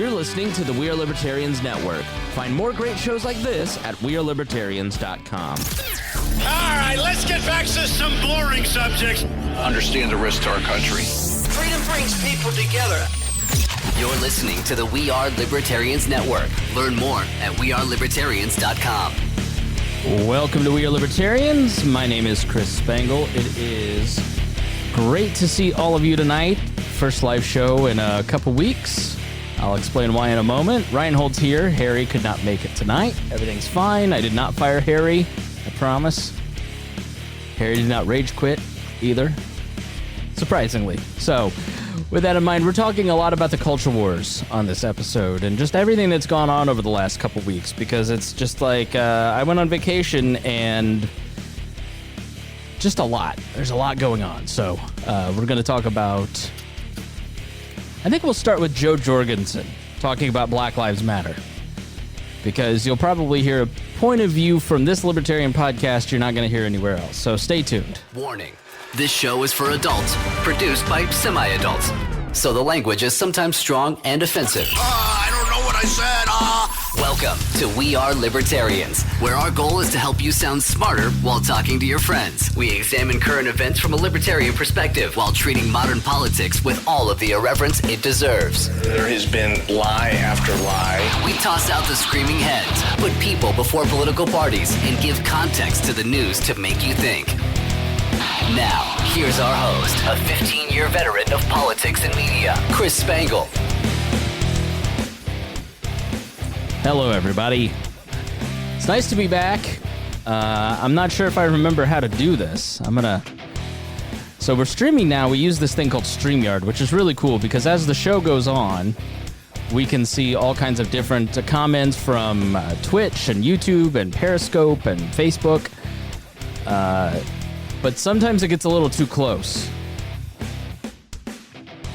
You're listening to the We Are Libertarians Network. Find more great shows like this at wearelibertarians.com. All right, let's get back to some boring subjects. Understand the risk to our country. Freedom brings people together. You're listening to the We Are Libertarians Network. Learn more at wearelibertarians.com. Welcome to We Are Libertarians. My name is Chris Spangle. It is great to see all of you tonight. First live show in a couple weeks. I'll explain why in a moment. Rhinehold's here. Harry could not make it tonight. Everything's fine. I did not fire Harry. I promise. Harry did not rage quit either. Surprisingly. So, with that in mind, we're talking a lot about the culture wars on this episode and just everything that's gone on over the last couple weeks, because it's just like I went on vacation and just a lot. There's a lot going on. So, we're going to talk about... I think we'll start with Joe Jorgensen talking about Black Lives Matter, because you'll probably hear a point of view from this libertarian podcast you're not going to hear anywhere else. So stay tuned. Warning. This show is for adults, produced by semi-adults. So the language is sometimes strong and offensive. I don't know what I said. Welcome to We Are Libertarians, where our goal is to help you sound smarter while talking to your friends. We examine current events from a libertarian perspective while treating modern politics with all of the irreverence it deserves. There has been lie after lie. We toss out the screaming heads, put people before political parties, and give context to the news to make you think. Now, here's our host, a 15-year veteran of politics and media, Chris Spangle. Hello, everybody. It's nice to be back. I'm not sure if I remember how to do this. So we're streaming now. We use this thing called StreamYard, which is really cool because as the show goes on, we can see all kinds of different comments from Twitch and YouTube and Periscope and Facebook. But sometimes it gets a little too close.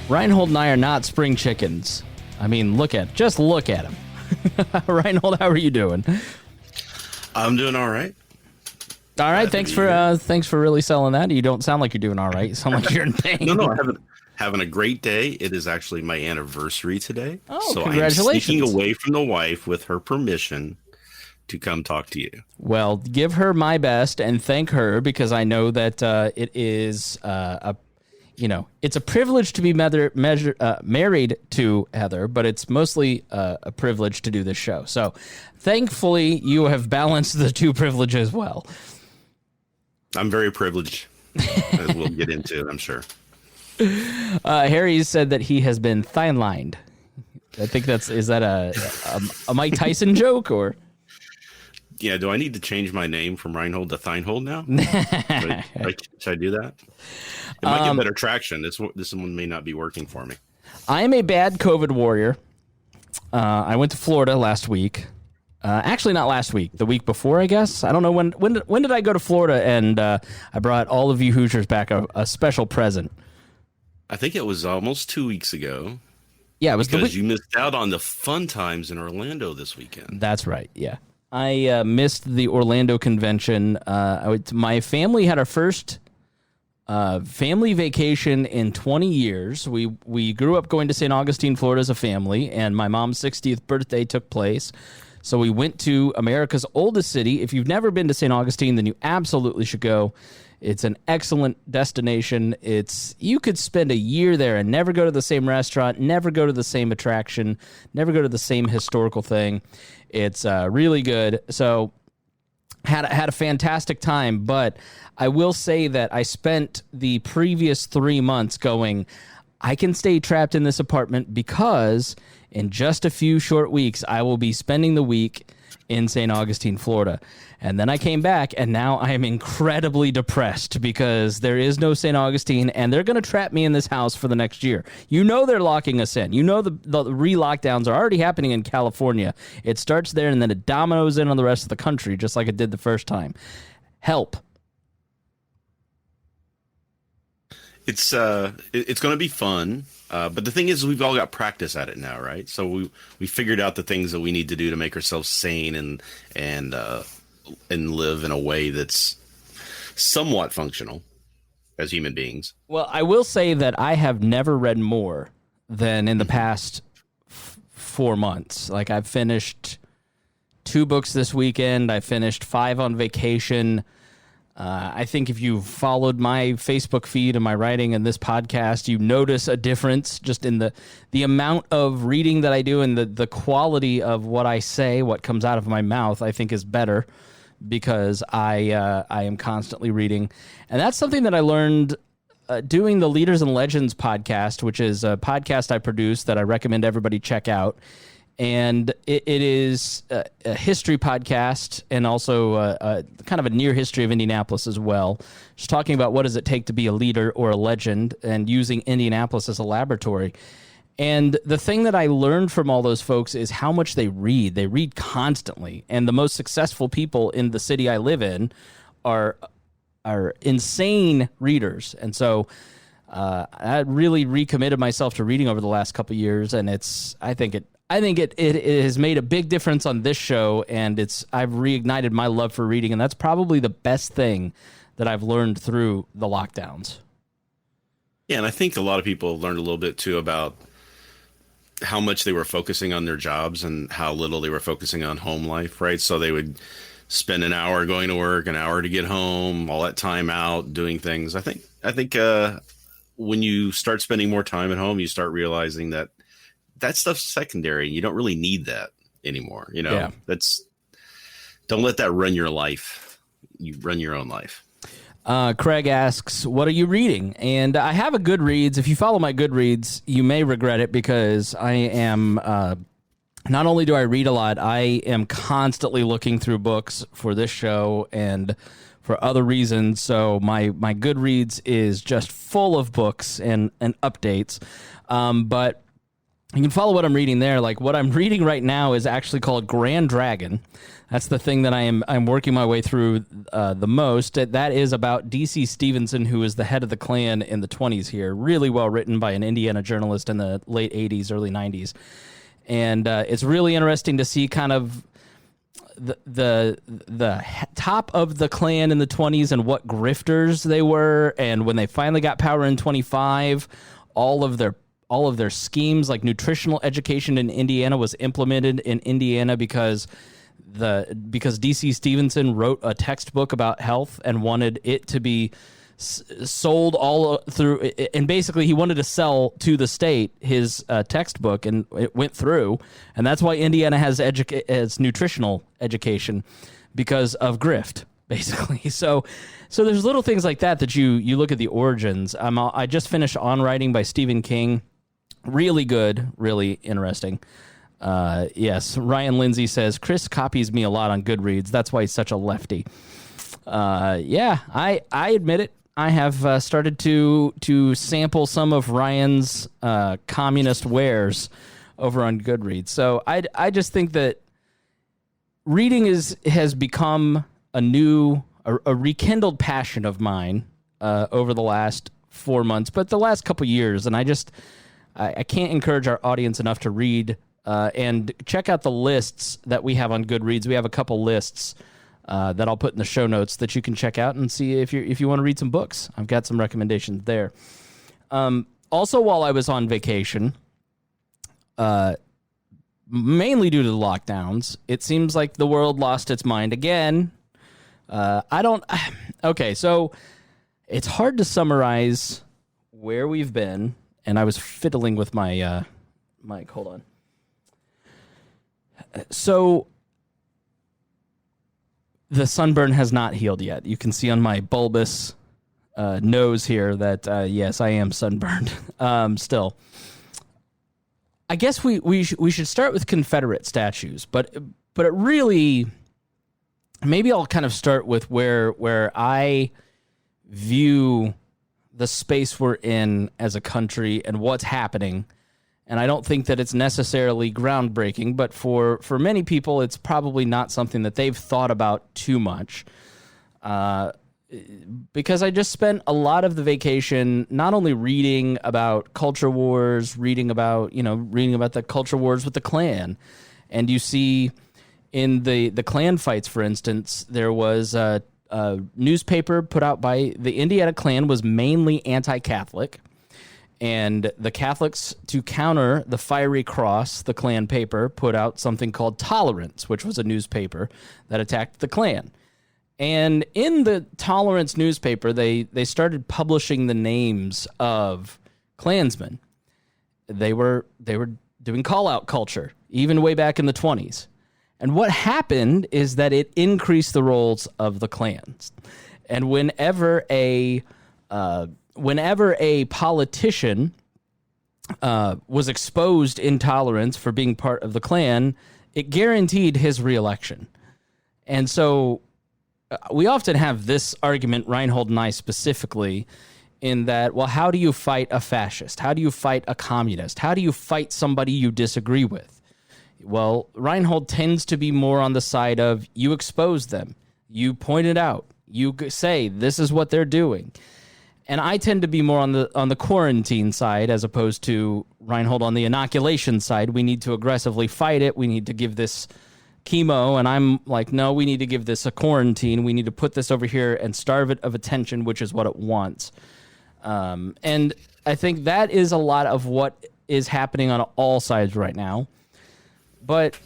Rhinehold and I are not spring chickens. I mean, just look at him. Rhinehold, how are you doing? I'm doing all right. All right, thanks for really selling that. You don't sound like you're doing all right. You sound like you're in pain. No, having a great day. It is actually my anniversary today. Oh, so congratulations. I'm sneaking away from the wife with her permission to come talk to you. Well, give her my best and thank her, because I know that it is it's a privilege to be married to Heather, but it's mostly a privilege to do this show. So thankfully, you have balanced the two privileges well. I'm very privileged, as we'll get into, I'm sure. Harry said that he has been thine-lined. I think is that a Mike Tyson joke, or? Yeah, do I need to change my name from Rhinehold to Thinehold now? Should I do that? It might get better traction. This one may not be working for me. I am a bad COVID warrior. I went to Florida last week. Actually, not last week. The week before, I guess. I don't know when did I go to Florida, and I brought all of you Hoosiers back a special present. I think it was almost 2 weeks ago. Yeah, it was because you missed out on the fun times in Orlando this weekend. That's right. Yeah. I missed the Orlando convention. My family had our first family vacation in 20 years. We grew up going to St. Augustine, Florida as a family, and my mom's 60th birthday took place. So we went to America's oldest city. If you've never been to St. Augustine, then you absolutely should go. It's an excellent destination. You could spend a year there and never go to the same restaurant, never go to the same attraction, never go to the same historical thing. It's really good. So had a fantastic time, but I will say that I spent the previous 3 months going, I can stay trapped in this apartment because in just a few short weeks, I will be spending the week in St. Augustine, Florida. And then I came back, and now I am incredibly depressed because there is no St. Augustine, and they're going to trap me in this house for the next year. You know they're locking us in. You know the re-lockdowns are already happening in California. It starts there, and then it dominoes in on the rest of the country, just like it did the first time. Help. It's going to be fun. But the thing is, we've all got practice at it now, right? So we figured out the things that we need to do to make ourselves sane and live in a way that's somewhat functional as human beings. Well, I will say that I have never read more than in the past 4 months. Like, I've finished 2 books this weekend. I finished 5 on vacation. I think if you followed my Facebook feed and my writing and this podcast, you notice a difference just in the amount of reading that I do, and the quality of what I say, what comes out of my mouth, I think is better because I am constantly reading. And that's something that I learned doing the Leaders and Legends podcast, which is a podcast I produce that I recommend everybody check out. And it is a history podcast and also kind of a near history of Indianapolis as well. Just talking about what does it take to be a leader or a legend and using Indianapolis as a laboratory. And the thing that I learned from all those folks is how much they read. They read constantly. And the most successful people in the city I live in are insane readers. And so I really recommitted myself to reading over the last couple of years. And I think it has made a big difference on this show, and I've reignited my love for reading, and that's probably the best thing that I've learned through the lockdowns. Yeah, and I think a lot of people learned a little bit too about how much they were focusing on their jobs and how little they were focusing on home life, right? So they would spend an hour going to work, an hour to get home, all that time out doing things. I think when you start spending more time at home, you start realizing that stuff's secondary. You don't really need that anymore. Yeah. Don't let that run your life. You run your own life. Craig asks, what are you reading? And I have a Goodreads. If you follow my Goodreads, you may regret it because I am, not only do I read a lot, I am constantly looking through books for this show and for other reasons. So my Goodreads is just full of books and updates. But you can follow what I'm reading there. Like, what I'm reading right now is actually called Grand Dragon. That's the thing that I'm working my way through the most. That is about D.C. Stevenson, who is the head of the Klan in the 1920s here. Really well written by an Indiana journalist in the late 80s, early 90s. And it's really interesting to see kind of the top of the Klan in the 1920s and what grifters they were. And when they finally got power in 1925, all of their schemes, like nutritional education in Indiana, was implemented in Indiana because D.C. Stevenson wrote a textbook about health and wanted it to be sold all through, and basically he wanted to sell to the state his textbook, and it went through, and that's why Indiana has nutritional education, because of grift, basically. So there's little things like that you look at the origins. I just finished On Writing by Stephen King. Really good, really interesting. Yes, Ryan Lindsay says, Chris copies me a lot on Goodreads. That's why he's such a lefty. Yeah, I admit it. I have started to sample some of Ryan's communist wares over on Goodreads. So I just think that reading has become a rekindled passion of mine over the last 4 months, but the last couple years, and I can't encourage our audience enough to read and check out the lists that we have on Goodreads. We have a couple lists that I'll put in the show notes that you can check out and see if you want to read some books. I've got some recommendations there. Also, while I was on vacation, mainly due to the lockdowns, it seems like the world lost its mind again. Okay, so it's hard to summarize where we've been. And I was fiddling with my mic. Hold on. So the sunburn has not healed yet. You can see on my bulbous nose here that, yes, I am sunburned still. I guess we should start with Confederate statues, but it really, maybe I'll kind of start with where I view the space we're in as a country and what's happening. And I don't think that it's necessarily groundbreaking, but for many people, it's probably not something that they've thought about too much. Because I just spent a lot of the vacation not only reading about culture wars, reading about the culture wars with the Klan. And you see in the Klan fights, for instance, there was a newspaper put out by the Indiana Klan was mainly anti-Catholic, And the Catholics, to counter the Fiery Cross, the Klan paper, put out something called Tolerance, which was a newspaper that attacked the Klan. And in the Tolerance newspaper, they started publishing the names of Klansmen. They were doing call-out culture, even way back in the 1920s. And what happened is that it increased the roles of the clans. And whenever a politician was exposed in Tolerance for being part of the Klan, it guaranteed his reelection. And so we often have this argument, Rhinehold and I specifically, in that, well, how do you fight a fascist? How do you fight a communist? How do you fight somebody you disagree with? Well, Rhinehold tends to be more on the side of you expose them, you point it out, you say this is what they're doing. And I tend to be more on the quarantine side as opposed to Rhinehold on the inoculation side. We need to aggressively fight it. We need to give this chemo. And I'm like, no, we need to give this a quarantine. We need to put this over here and starve it of attention, which is what it wants. And I think that is a lot of what is happening on all sides right now. But,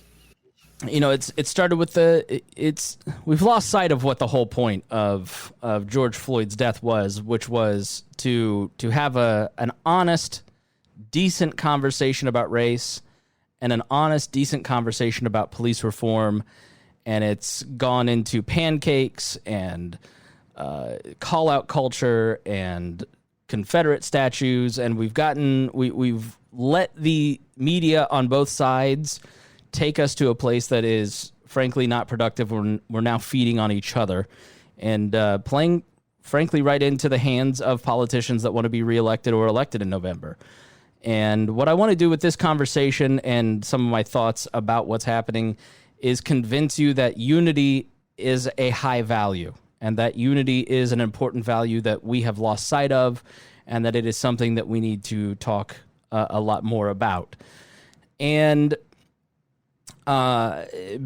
you know, it started with we've lost sight of what the whole point of George Floyd's death was, which was to have an honest, decent conversation about race and an honest, decent conversation about police reform. And it's gone into pancakes and call-out culture and Confederate statues. And we've let the media on both sides take us to a place that is frankly not productive. We're now feeding on each other and playing, frankly, right into the hands of politicians that want to be reelected or elected in November. And what I want to do with this conversation and some of my thoughts about what's happening is convince you that unity is a high value and that unity is an important value that we have lost sight of and that it is something that we need to talk a lot more about. And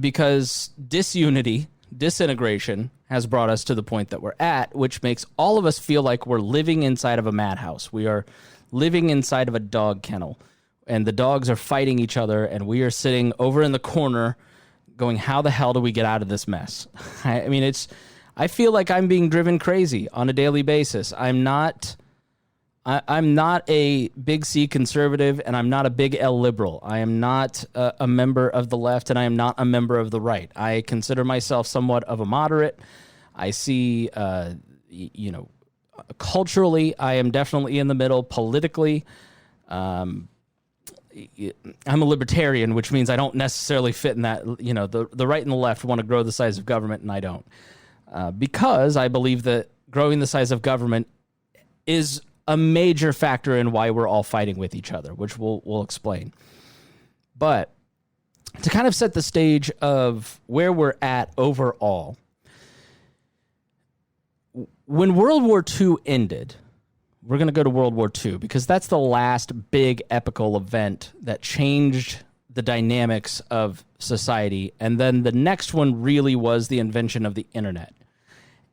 because disintegration has brought us to the point that we're at, which makes all of us feel like we're living inside of a madhouse. We are living inside of a dog kennel, and the dogs are fighting each other, and we are sitting over in the corner going, how the hell do we get out of this mess? I mean, I feel like I'm being driven crazy on a daily basis. I'm not a big C conservative, and I'm not a big L liberal. I am not a member of the left, and I am not a member of the right. I consider myself somewhat of a moderate. I see, culturally, I am definitely in the middle. Politically, I'm a libertarian, which means I don't necessarily fit in that. You know, the right and the left want to grow the size of government, and I don't, because I believe that growing the size of government is a major factor in why we're all fighting with each other, which we'll explain. But to kind of set the stage of where we're at overall, when World War II ended, we're going to go to World War II because that's the last big epical event that changed the dynamics of society. And then the next one really was the invention of the internet.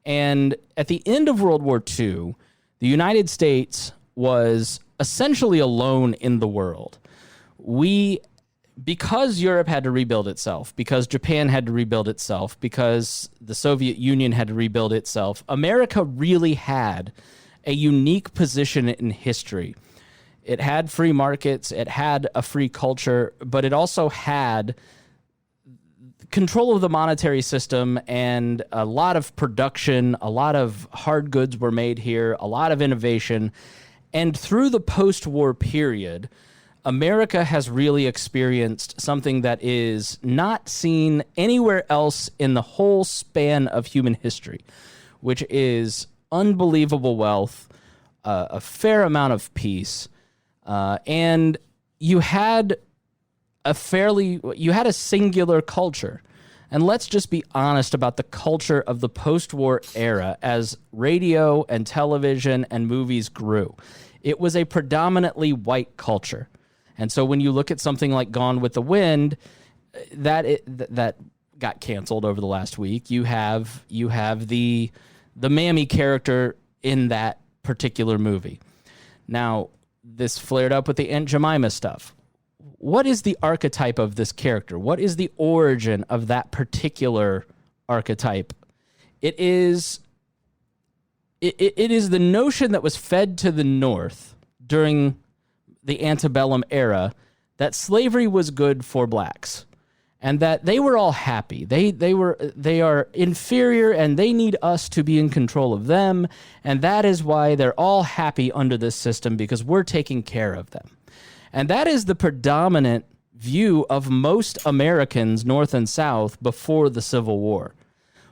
And at the end of World War II, the United States was essentially alone in the world. Because Europe had to rebuild itself, because Japan had to rebuild itself, because the Soviet Union had to rebuild itself, America really had a unique position in history. It had free markets, it had a free culture, but it also had control of the monetary system and a lot of production, a lot of hard goods were made here, a lot of innovation. And through the post-war period, America has really experienced something that is not seen anywhere else in the whole span of human history, which is unbelievable wealth, a fair amount of peace, and you had a singular culture. And let's just be honest about the culture of the post-war era as radio and television and movies grew. It was a predominantly white culture. And so when you look at something like Gone with the Wind, that got canceled over the last week, you have the Mammy character in that particular movie. Now, this flared up with the Aunt Jemima stuff. What is the archetype of this character? What is the origin of that particular archetype? It is the notion that was fed to the North during the antebellum era that slavery was good for blacks and that they were all happy. They are inferior and they need us to be in control of them, and that is why they're all happy under this system, because we're taking care of them. And that is the predominant view of most Americans, North and South, before the Civil War.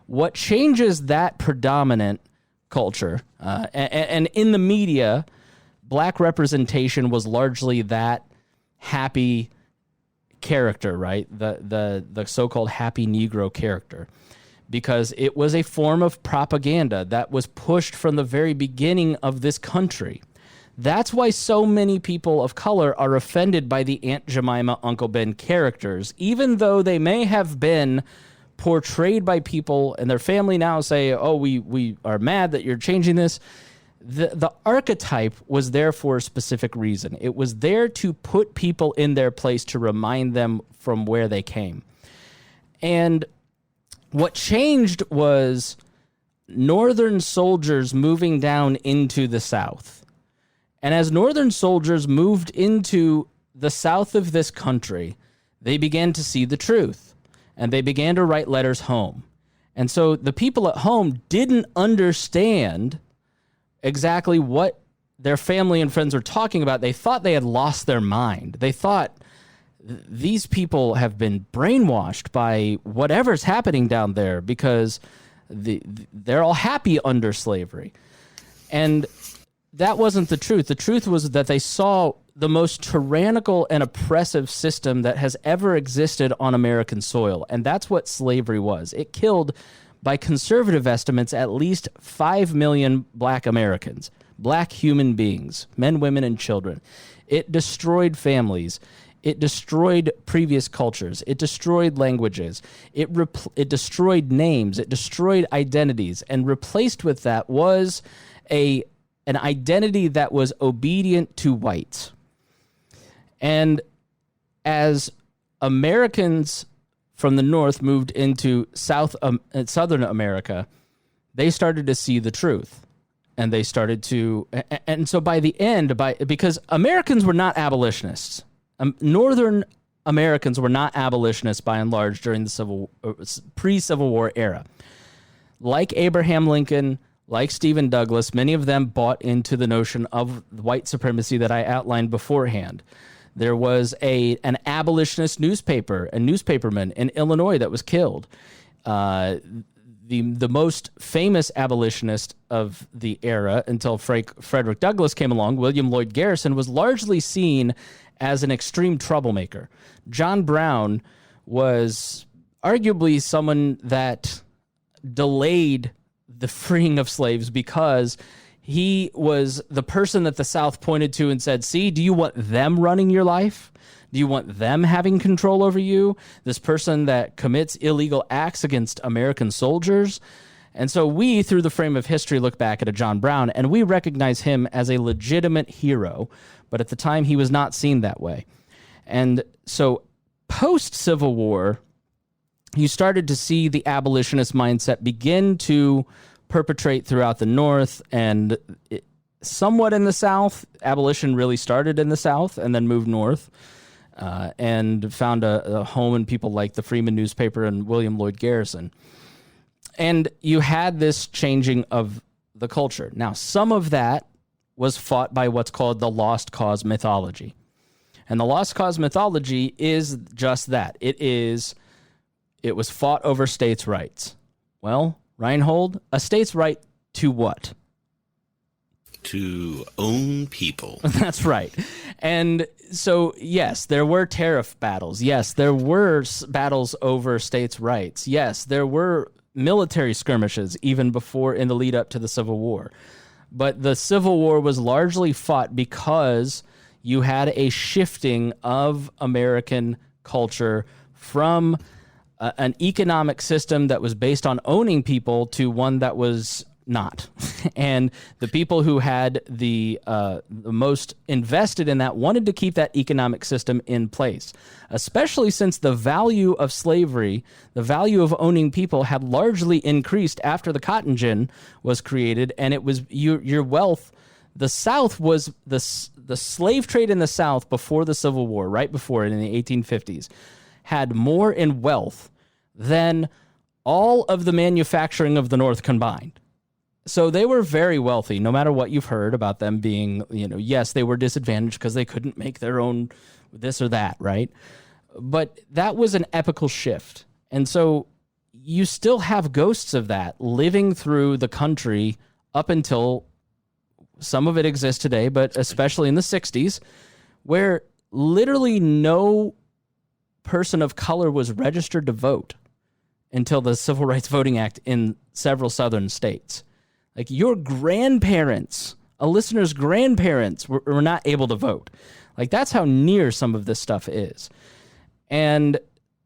What changes that predominant culture, and in the media, black representation was largely that happy character, right? The so-called happy Negro character, because it was a form of propaganda that was pushed from the very beginning of this country. That's why so many people of color are offended by the Aunt Jemima, Uncle Ben characters, even though they may have been portrayed by people and their family now say, oh, we are mad that you're changing this. The archetype was there for a specific reason. It was there to put people in their place, to remind them from where they came. And what changed was Northern soldiers moving down into the South. And as Northern soldiers moved into the South of this country, they began to see the truth, and they began to write letters home. And so the people at home didn't understand exactly what their family and friends were talking about. They thought they had lost their mind. They thought these people have been brainwashed by whatever's happening down there, because they're all happy under slavery. And that wasn't the truth. The truth was that they saw the most tyrannical and oppressive system that has ever existed on American soil. And that's what slavery was. It killed, by conservative estimates, at least 5 million black Americans, black human beings, men, women, and children. It destroyed families. It destroyed previous cultures. It destroyed languages. It destroyed names. It destroyed identities. And replaced with that was an identity that was obedient to whites. And as Americans from the North moved into Southern America, they started to see the truth. And they started to, and so by the end, because Americans were not abolitionists. Northern Americans were not abolitionists by and large during the pre-Civil War era. Like Abraham Lincoln, like Stephen Douglas, many of them bought into the notion of white supremacy that I outlined beforehand. There was an abolitionist newspaper, a newspaperman in Illinois that was killed. The most famous abolitionist of the era until Frederick Douglass came along, William Lloyd Garrison, was largely seen as an extreme troublemaker. John Brown was arguably someone that delayed the freeing of slaves because he was the person that the South pointed to and said, see, do you want them running your life? Do you want them having control over you? This person that commits illegal acts against American soldiers? And so we, through the frame of history, look back at a John Brown, and we recognize him as a legitimate hero, but at the time he was not seen that way. And so post-Civil War, you started to see the abolitionist mindset begin to perpetrate throughout the North and somewhat in the South. Abolition really started in the South and then moved north and found a home in people like the Freeman newspaper and William Lloyd Garrison. And you had this changing of the culture. Now, some of that was fought by what's called the lost cause mythology. And the lost cause mythology is just that. It was fought over states' rights. Well, Rhinehold, a state's right to what? To own people. That's right. And so, yes, there were tariff battles. Yes, there were battles over states' rights. Yes, there were military skirmishes even before, in the lead up to the Civil War. But the Civil War was largely fought because you had a shifting of American culture from an economic system that was based on owning people to one that was not. And the people who had the most invested in that wanted to keep that economic system in place, especially since the value of slavery, the value of owning people, had largely increased after the cotton gin was created. And it was your wealth. The South was the slave trade in the South before the Civil War, right before it in the 1850s, had more in wealth than all of the manufacturing of the North combined. So they were very wealthy, no matter what you've heard about them being, yes, they were disadvantaged because they couldn't make their own this or that, right? But that was an epical shift. And so you still have ghosts of that living through the country up until some of it exists today, but especially in the 60s, where literally no person of color was registered to vote until the Civil Rights Voting Act in several southern states. Like your grandparents, a listener's grandparents were not able to vote. Like that's how near some of this stuff is. And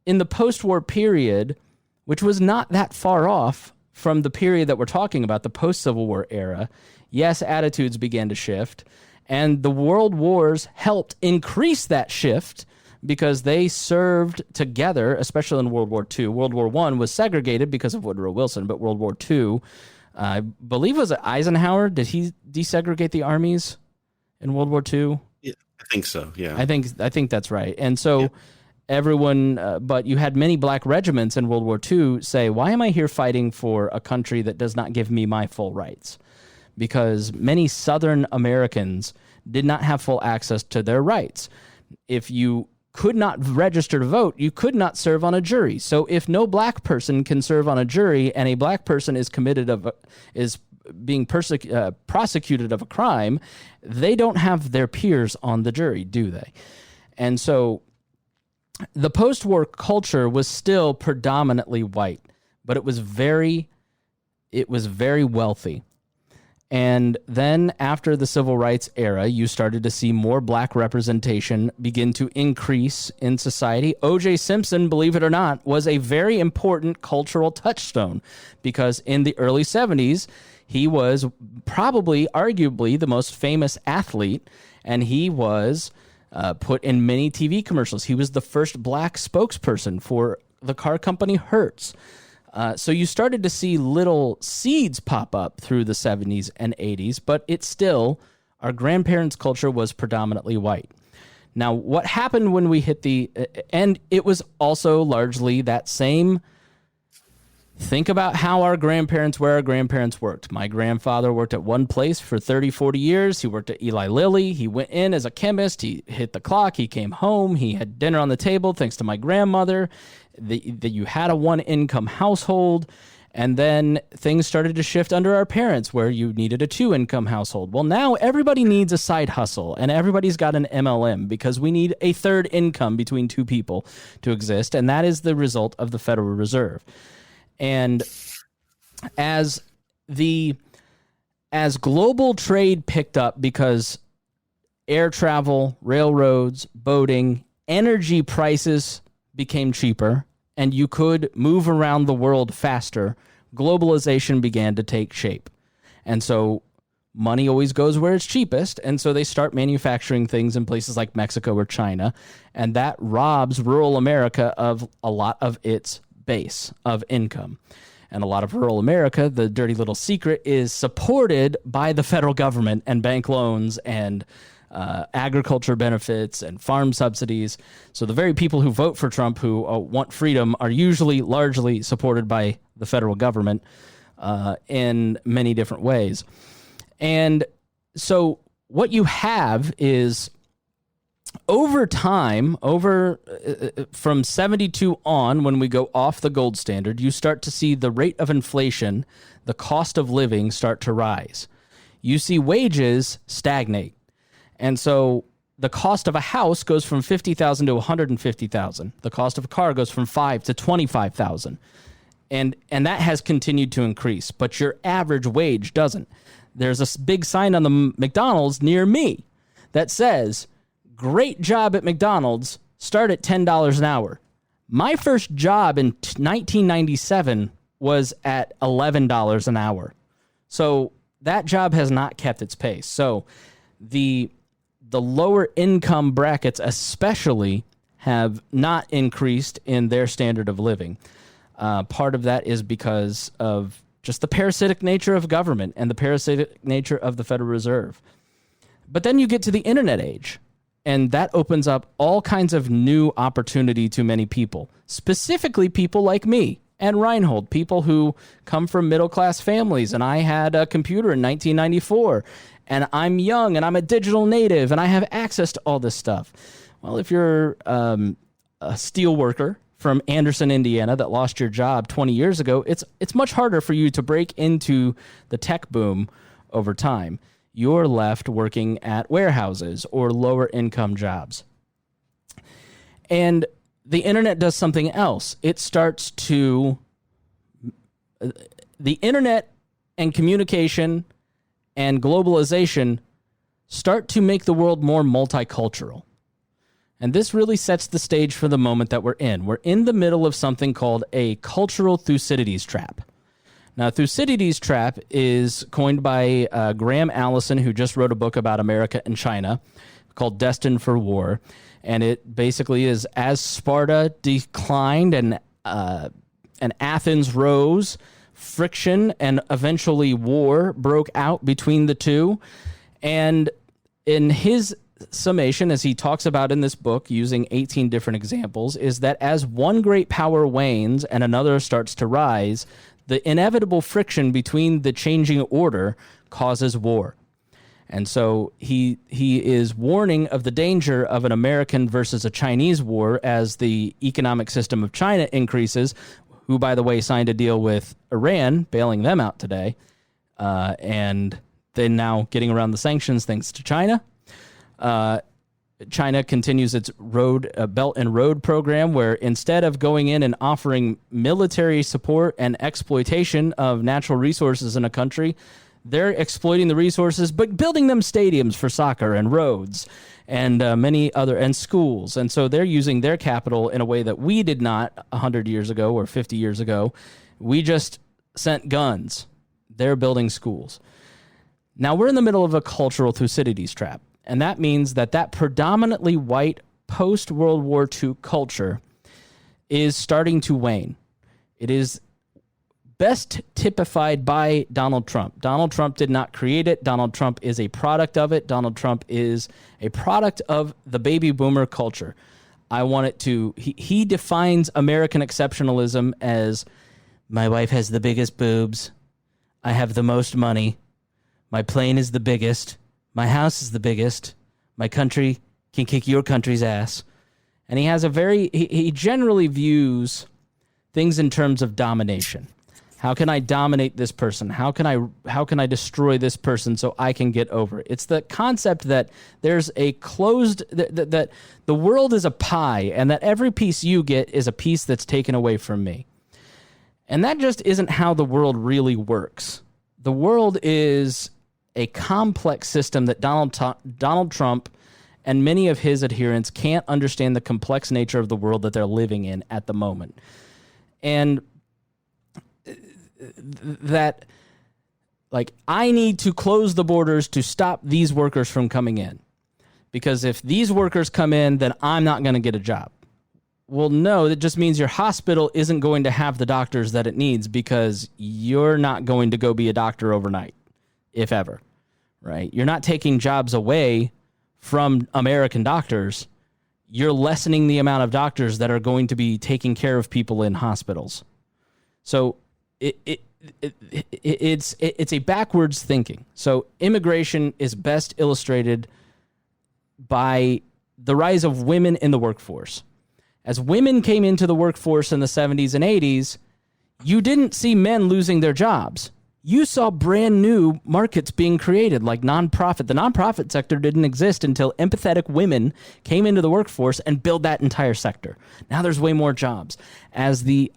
in the post-war period, which was not that far off from the period that we're talking about, the post-Civil War era, yes, attitudes began to shift, and the world wars helped increase that shift because they served together, especially in World War II. World War I was segregated because of Woodrow Wilson, but World War II, I believe it was Eisenhower. Did he desegregate the armies in World War II? Yeah, I think so, yeah. I think that's right. And so everyone, but you had many black regiments in World War II say, why am I here fighting for a country that does not give me my full rights? Because many Southern Americans did not have full access to their rights. If you could not register to vote, you could not serve on a jury. So if no black person can serve on a jury and a black person is being prosecuted of a crime, they don't have their peers on the jury, do they? And so the post-war culture was still predominantly white, but it was very wealthy. And then after the civil rights era, you started to see more black representation begin to increase in society. O.J. Simpson, believe it or not, was a very important cultural touchstone because in the early 70s, he was probably, arguably, the most famous athlete, and he was put in many TV commercials. He was the first black spokesperson for the car company Hertz. So you started to see little seeds pop up through the 70s and 80s, but it's still, our grandparents' culture was predominantly white. Now, what happened when we hit and it was also largely that same, think about how where our grandparents worked. My grandfather worked at one place for 30, 40 years. He worked at Eli Lilly. He went in as a chemist. He hit the clock. He came home. He had dinner on the table, thanks to my grandmother. That you had a one-income household, and then things started to shift under our parents where you needed a two-income household. Well, now everybody needs a side hustle, and everybody's got an MLM because we need a third income between two people to exist, and that is the result of the Federal Reserve. And as global trade picked up because air travel, railroads, boating, energy prices became cheaper, and you could move around the world faster, globalization began to take shape. And so money always goes where it's cheapest, and so they start manufacturing things in places like Mexico or China, and that robs rural America of a lot of its base of income. And a lot of rural America, the dirty little secret, is supported by the federal government and bank loans and agriculture benefits and farm subsidies. So the very people who vote for Trump who want freedom are usually largely supported by the federal government in many different ways. And so what you have is over time, from 72 on, when we go off the gold standard, you start to see the rate of inflation, the cost of living start to rise. You see wages stagnate. And so the cost of a house goes from $50,000 to $150,000. The cost of a car goes from $5,000 to $25,000. And that has continued to increase, but your average wage doesn't. There's a big sign on the McDonald's near me that says, "Great job at McDonald's, start at $10 an hour." My first job in 1997 was at $11 an hour. So that job has not kept its pace. So the lower income brackets especially have not increased in their standard of living. Part of that is because of just the parasitic nature of government and the parasitic nature of the Federal Reserve. But then you get to the internet age, and that opens up all kinds of new opportunity to many people, specifically people like me and Rhinehold, people who come from middle-class families. And I had a computer in 1994, and I'm young, and I'm a digital native, and I have access to all this stuff. Well, if you're a steel worker from Anderson, Indiana, that lost your job 20 years ago, it's much harder for you to break into the tech boom over time. You're left working at warehouses or lower income jobs. And the internet does something else. It starts to, the internet and communication and globalization start to make the world more multicultural. And this really sets the stage for the moment that we're in. We're in the middle of something called a cultural Thucydides trap. Now, Thucydides trap is coined by Graham Allison, who just wrote a book about America and China called Destined for War. And it basically is, as Sparta declined and Athens rose, friction and eventually war broke out between the two. And in his summation, as he talks about in this book using 18 different examples, is that as one great power wanes and another starts to rise, the inevitable friction between the changing order causes war. And so he is warning of the danger of an American versus a Chinese war as the economic system of China increases, who, by the way, signed a deal with Iran, bailing them out today, and then now getting around the sanctions thanks to China. China continues its Belt and Road program, where instead of going in and offering military support and exploitation of natural resources in a country, they're exploiting the resources, but building them stadiums for soccer and roads and many other, and schools. And so they're using their capital in a way that we did not 100 years ago or 50 years ago. We just sent guns. They're building schools. Now we're in the middle of a cultural Thucydides trap. And that means that predominantly white post-World War II culture is starting to wane. It is best typified by Donald Trump. Donald Trump did not create it. Donald Trump is a product of it. Donald Trump is a product of the baby boomer culture. He defines American exceptionalism as, my wife has the biggest boobs, I have the most money, my plane is the biggest, my house is the biggest, my country can kick your country's ass. And he has he generally views things in terms of domination. How can I dominate this person? How can I destroy this person so I can get over it? It's the concept that there's a closed, that the world is a pie, and that every piece you get is a piece that's taken away from me. And that just isn't how the world really works. The world is a complex system that Donald Trump and many of his adherents can't understand the complex nature of the world that they're living in at the moment. And that, like, I need to close the borders to stop these workers from coming in. Because if these workers come in, then I'm not going to get a job. Well, no, that just means your hospital isn't going to have the doctors that it needs, because you're not going to go be a doctor overnight, if ever, right? You're not taking jobs away from American doctors. You're lessening the amount of doctors that are going to be taking care of people in hospitals. So it's a backwards thinking. So immigration is best illustrated by the rise of women in the workforce. As women came into the workforce in the 70s and 80s, you didn't see men losing their jobs. You saw brand new markets being created, like nonprofit. The nonprofit sector didn't exist until empathetic women came into the workforce and built that entire sector. Now there's way more jobs. As the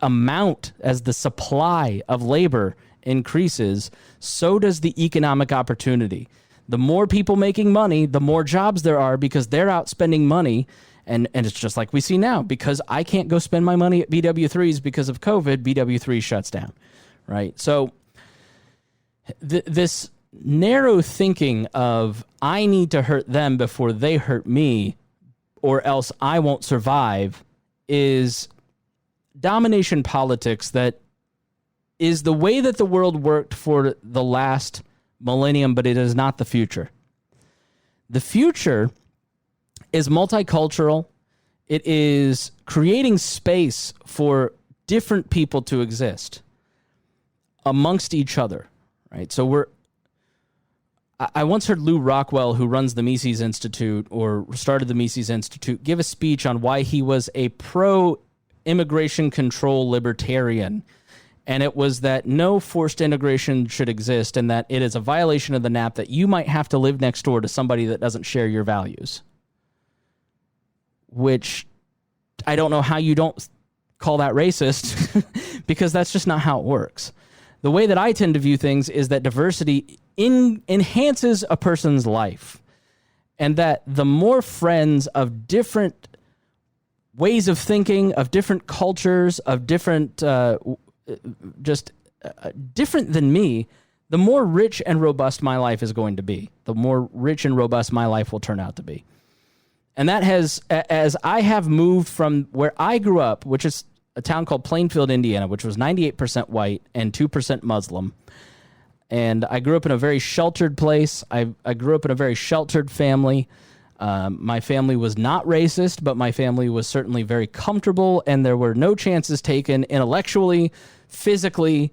supply of labor increases, so does the economic opportunity. The more people making money, the more jobs there are, because they're out spending money. And it's just like we see now, because I can't go spend my money at BW3s because of COVID, BW3 shuts down, right? So this narrow thinking of I need to hurt them before they hurt me or else I won't survive is domination politics that is the way that the world worked for the last millennium, but it is not the future. The future is multicultural. It is creating space for different people to exist amongst each other, right? So I once heard Lou Rockwell, who runs the Mises Institute or started the Mises Institute, give a speech on why he was a pro-immigration control libertarian. And it was that no forced integration should exist and that it is a violation of the NAP that you might have to live next door to somebody that doesn't share your values. Which I don't know how you don't call that racist because that's just not how it works. The way that I tend to view things is that diversity enhances a person's life, and that the more friends of different ways of thinking, of different cultures, of different, different than me, the more rich and robust my life is going to be. The more rich and robust my life will turn out to be. And that has, as I have moved from where I grew up, which is a town called Plainfield, Indiana, which was 98% white and 2% Muslim. And I grew up in a very sheltered place. I grew up in a very sheltered family. My family was not racist, but my family was certainly very comfortable, and there were no chances taken intellectually, physically,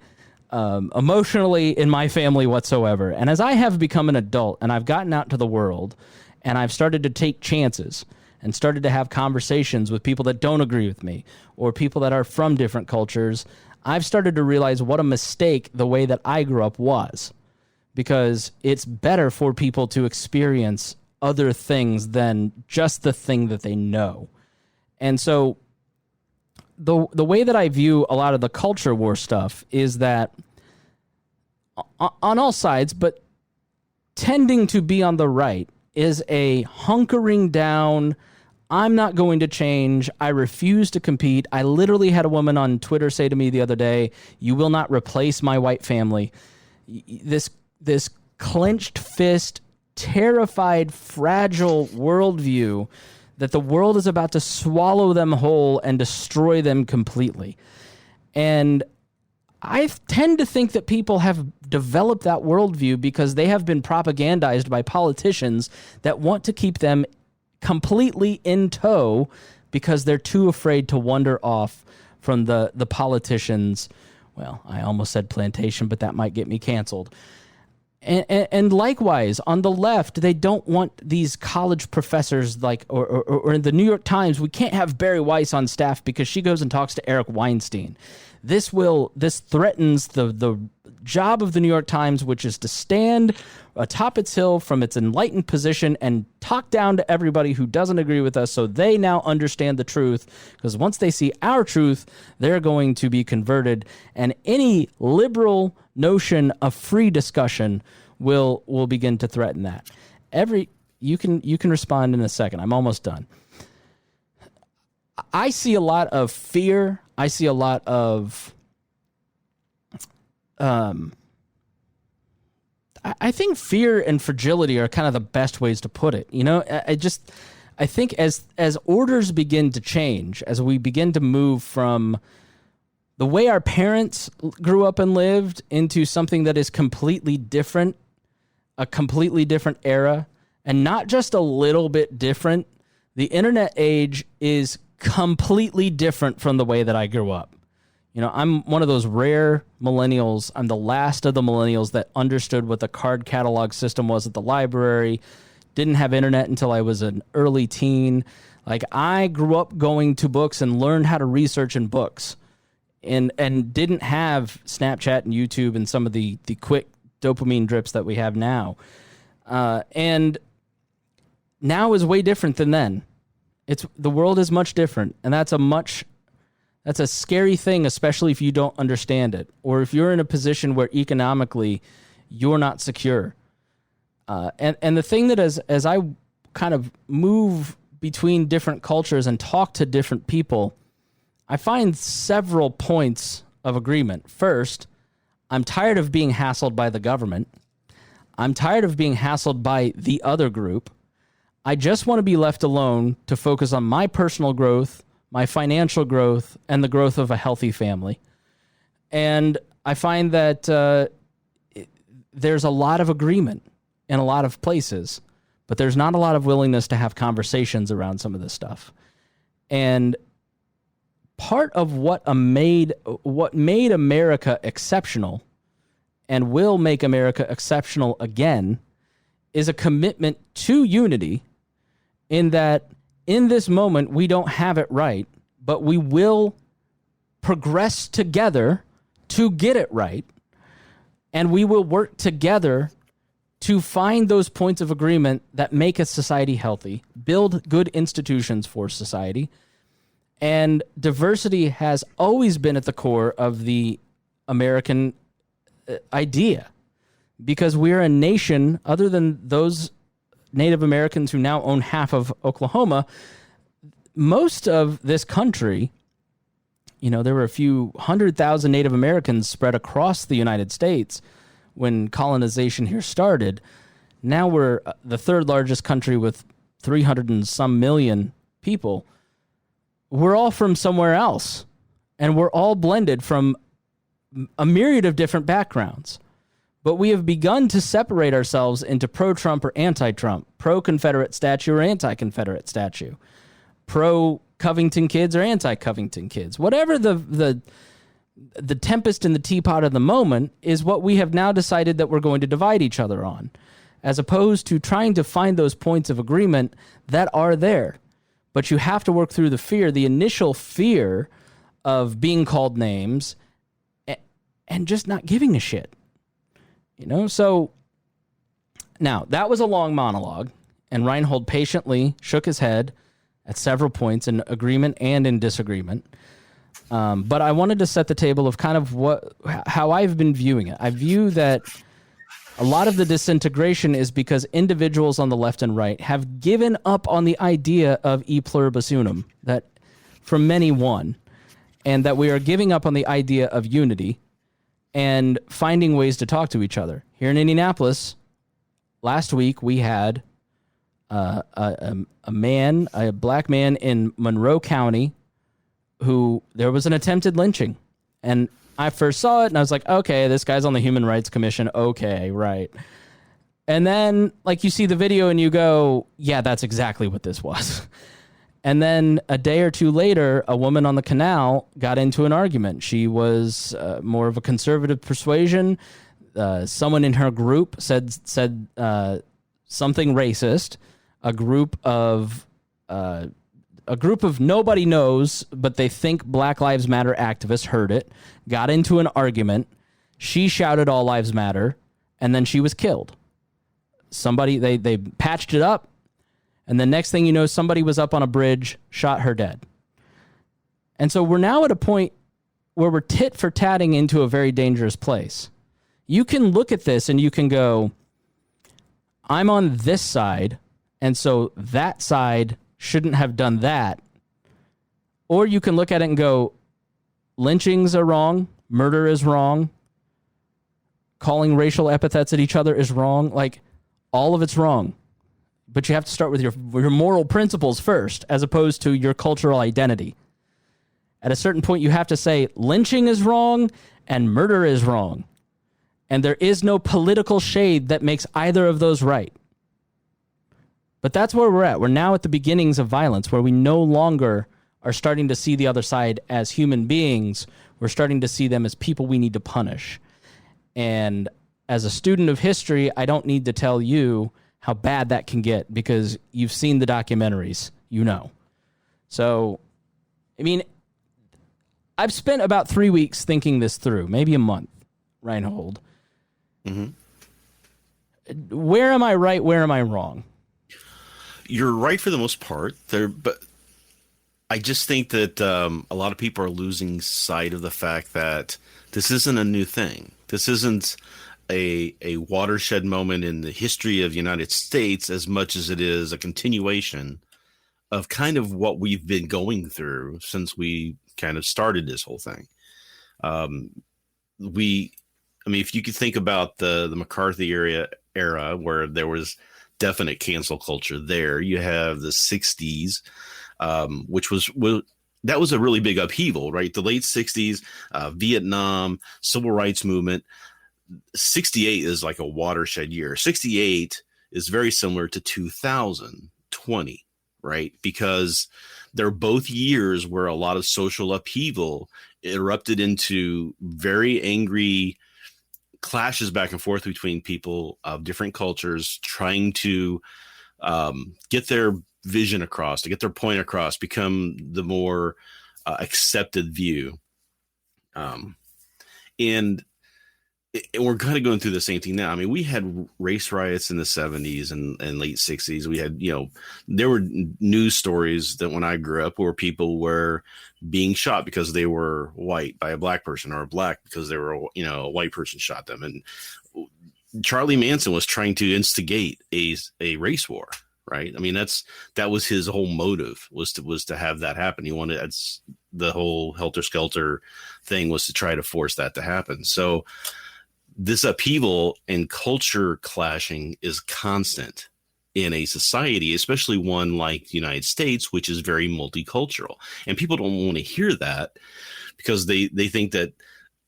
emotionally in my family whatsoever. And as I have become an adult and I've gotten out to the world and I've started to take chances and started to have conversations with people that don't agree with me or people that are from different cultures, I've started to realize what a mistake the way that I grew up was, because it's better for people to experience other things than just the thing that they know. And so the way that I view a lot of the culture war stuff is that on all sides, but tending to be on the right, is a hunkering down, I'm not going to change, I refuse to compete. I literally had a woman on Twitter say to me the other day, you will not replace my white family. This clenched fist, terrified, fragile worldview that the world is about to swallow them whole and destroy them completely. And I tend to think that people have developed that worldview because they have been propagandized by politicians that want to keep them completely in tow because they're too afraid to wander off from the politicians. Well, I almost said plantation, but that might get me canceled. And likewise, on the left, they don't want these college professors like, or in the New York Times, we can't have Barry Weiss on staff because she goes and talks to Eric Weinstein. This threatens the job of the New York Times, which is to stand atop its hill from its enlightened position and talk down to everybody who doesn't agree with us, so they now understand the truth, because once they see our truth, they're going to be converted, and any liberal notion of free discussion will begin to threaten that. You can respond in a second. I'm almost done. I see a lot of fear. I see a lot of I think fear and fragility are kind of the best ways to put it. You know, I think as orders begin to change, as we begin to move from the way our parents grew up and lived into something that is completely different, a completely different era, and not just a little bit different, the internet age is completely different from the way that I grew up. You know, I'm one of those rare millennials. I'm the last of the millennials that understood what the card catalog system was at the library, didn't have internet until I was an early teen. Like, I grew up going to books and learned how to research in books and didn't have Snapchat and YouTube and some of the quick dopamine drips that we have now. And now is way different than then. The world is much different, and that's a scary thing, especially if you don't understand it, or if you're in a position where economically you're not secure. And the thing that as I kind of move between different cultures and talk to different people, I find several points of agreement. First, I'm tired of being hassled by the government. I'm tired of being hassled by the other group. I just want to be left alone to focus on my personal growth, my financial growth, and the growth of a healthy family. And I find that there's a lot of agreement in a lot of places, but there's not a lot of willingness to have conversations around some of this stuff. And part of what made America exceptional and will make America exceptional again is a commitment to unity, in that in this moment we don't have it right, but we will progress together to get it right, and we will work together to find those points of agreement that make a society healthy, build good institutions for society. And diversity has always been at the core of the American idea, because we're a nation, other than those Native Americans who now own half of Oklahoma, most of this country, there were a few 100,000 Native Americans spread across the United States when colonization here started. Now we're the third largest country with 300 and some million people. We're all from somewhere else, and we're all blended from a myriad of different backgrounds. But we have begun to separate ourselves into pro-Trump or anti-Trump, pro-Confederate statue or anti-Confederate statue, pro-Covington kids or anti-Covington kids. Whatever the tempest in the teapot of the moment is what we have now decided that we're going to divide each other on, as opposed to trying to find those points of agreement that are there. But you have to work through the initial fear of being called names and just not giving a shit. So now that was a long monologue, and Rhinehold patiently shook his head at several points in agreement and in disagreement. But I wanted to set the table of kind of how I've been viewing it. I view that a lot of the disintegration is because individuals on the left and right have given up on the idea of e pluribus unum, that from many one, and that we are giving up on the idea of unity and finding ways to talk to each other. Here in Indianapolis, last week we had a black man in Monroe County who there was an attempted lynching. And I first saw it and I was like, okay, this guy's on the Human Rights Commission. Okay, right. And then you see the video and you go, yeah, that's exactly what this was. And then a day or two later, a woman on the canal got into an argument. She was more of a conservative persuasion. Someone in her group said something racist. A group of nobody knows, but they think Black Lives Matter activists heard it, got into an argument. She shouted "All Lives Matter," and then she was killed. Somebody, they patched it up, and the next thing you know, somebody was up on a bridge, shot her dead. And so we're now at a point where we're tit for tatting into a very dangerous place. You can look at this and you can go, I'm on this side, and so that side shouldn't have done that. Or you can look at it and go, lynchings are wrong, murder is wrong, calling racial epithets at each other is wrong. All of it's wrong. But you have to start with your moral principles first, as opposed to your cultural identity. At a certain point, you have to say lynching is wrong and murder is wrong. And there is no political shade that makes either of those right. But that's where we're at. We're now at the beginnings of violence, where we no longer are starting to see the other side as human beings. We're starting to see them as people we need to punish. And as a student of history, I don't need to tell you how bad that can get, because you've seen the documentaries, So, I've spent about 3 weeks thinking this through, maybe a month, Rhinehold. Mm-hmm. Where am I right? Where am I wrong? You're right for the most part there, but I just think that a lot of people are losing sight of the fact that this isn't a new thing. This isn't a watershed moment in the history of the United States as much as it is a continuation of kind of what we've been going through since we kind of started this whole thing. I mean, if you could think about the McCarthy era where there was definite cancel culture there, you have the 60s, which that was a really big upheaval, right? The late 60s, Vietnam, civil rights movement. 68 is like a watershed year. 68 is very similar to 2020, right? Because they're both years where a lot of social upheaval erupted into very angry clashes back and forth between people of different cultures trying to get their vision across, to get their point across, become the more accepted view. And we're kind of going through the same thing now. I mean, we had race riots in the 70s and late 60s. We had, there were news stories that when I grew up where people were being shot because they were white by a black person, or black because they were, a white person shot them. And Charlie Manson was trying to instigate a race war, right? I mean, that was his whole motive, was to have that happen. He wanted, that's the whole Helter Skelter thing, was to try to force that to happen. So this upheaval and culture clashing is constant in a society, especially one like the United States, which is very multicultural. And people don't want to hear that because they think that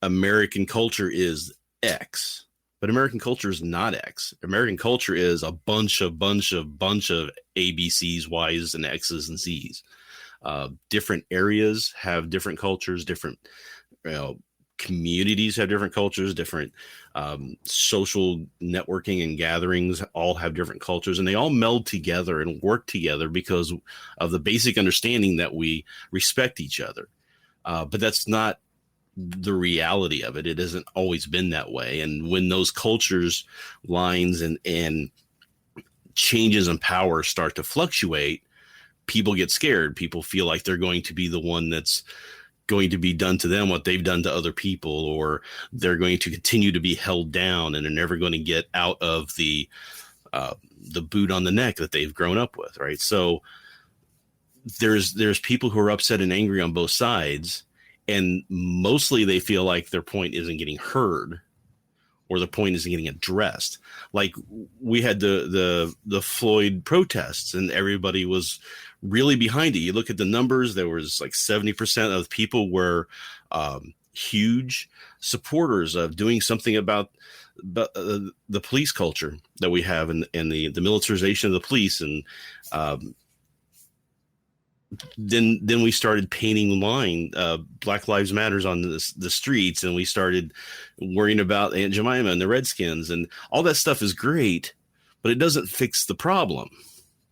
American culture is X, but American culture is not X. American culture is a bunch of ABCs, Ys, and X's and Z's. Different areas have different cultures, different, communities have different cultures, different social networking and gatherings all have different cultures, and they all meld together and work together because of the basic understanding that we respect each other. But that's not the reality of it. It hasn't always been that way. And when those cultures, lines, and changes in power start to fluctuate, people get scared. People feel like they're going to be the one that's going to be done to them what they've done to other people, or they're going to continue to be held down and they're never going to get out of the boot on the neck that they've grown up with, right? So there's people who are upset and angry on both sides, and mostly they feel like their point isn't getting heard or the point isn't getting addressed. Like we had the Floyd protests, and everybody was really behind it. You look at the numbers, there was like 70% of people were huge supporters of doing something about the police culture that we have, and the militarization of the police. And then we started painting Black Lives Matters on the streets, and we started worrying about Aunt Jemima and the Redskins, and all that stuff is great, but it doesn't fix the problem.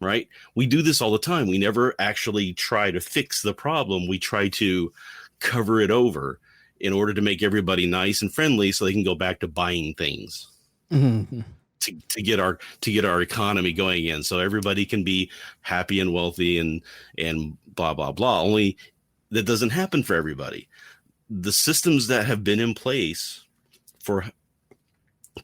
Right? We do this all the time. We never actually try to fix the problem. We try to cover it over in order to make everybody nice and friendly so they can go back to buying things to get our economy going again, so everybody can be happy and wealthy and blah, blah, blah. Only that doesn't happen for everybody. The systems that have been in place for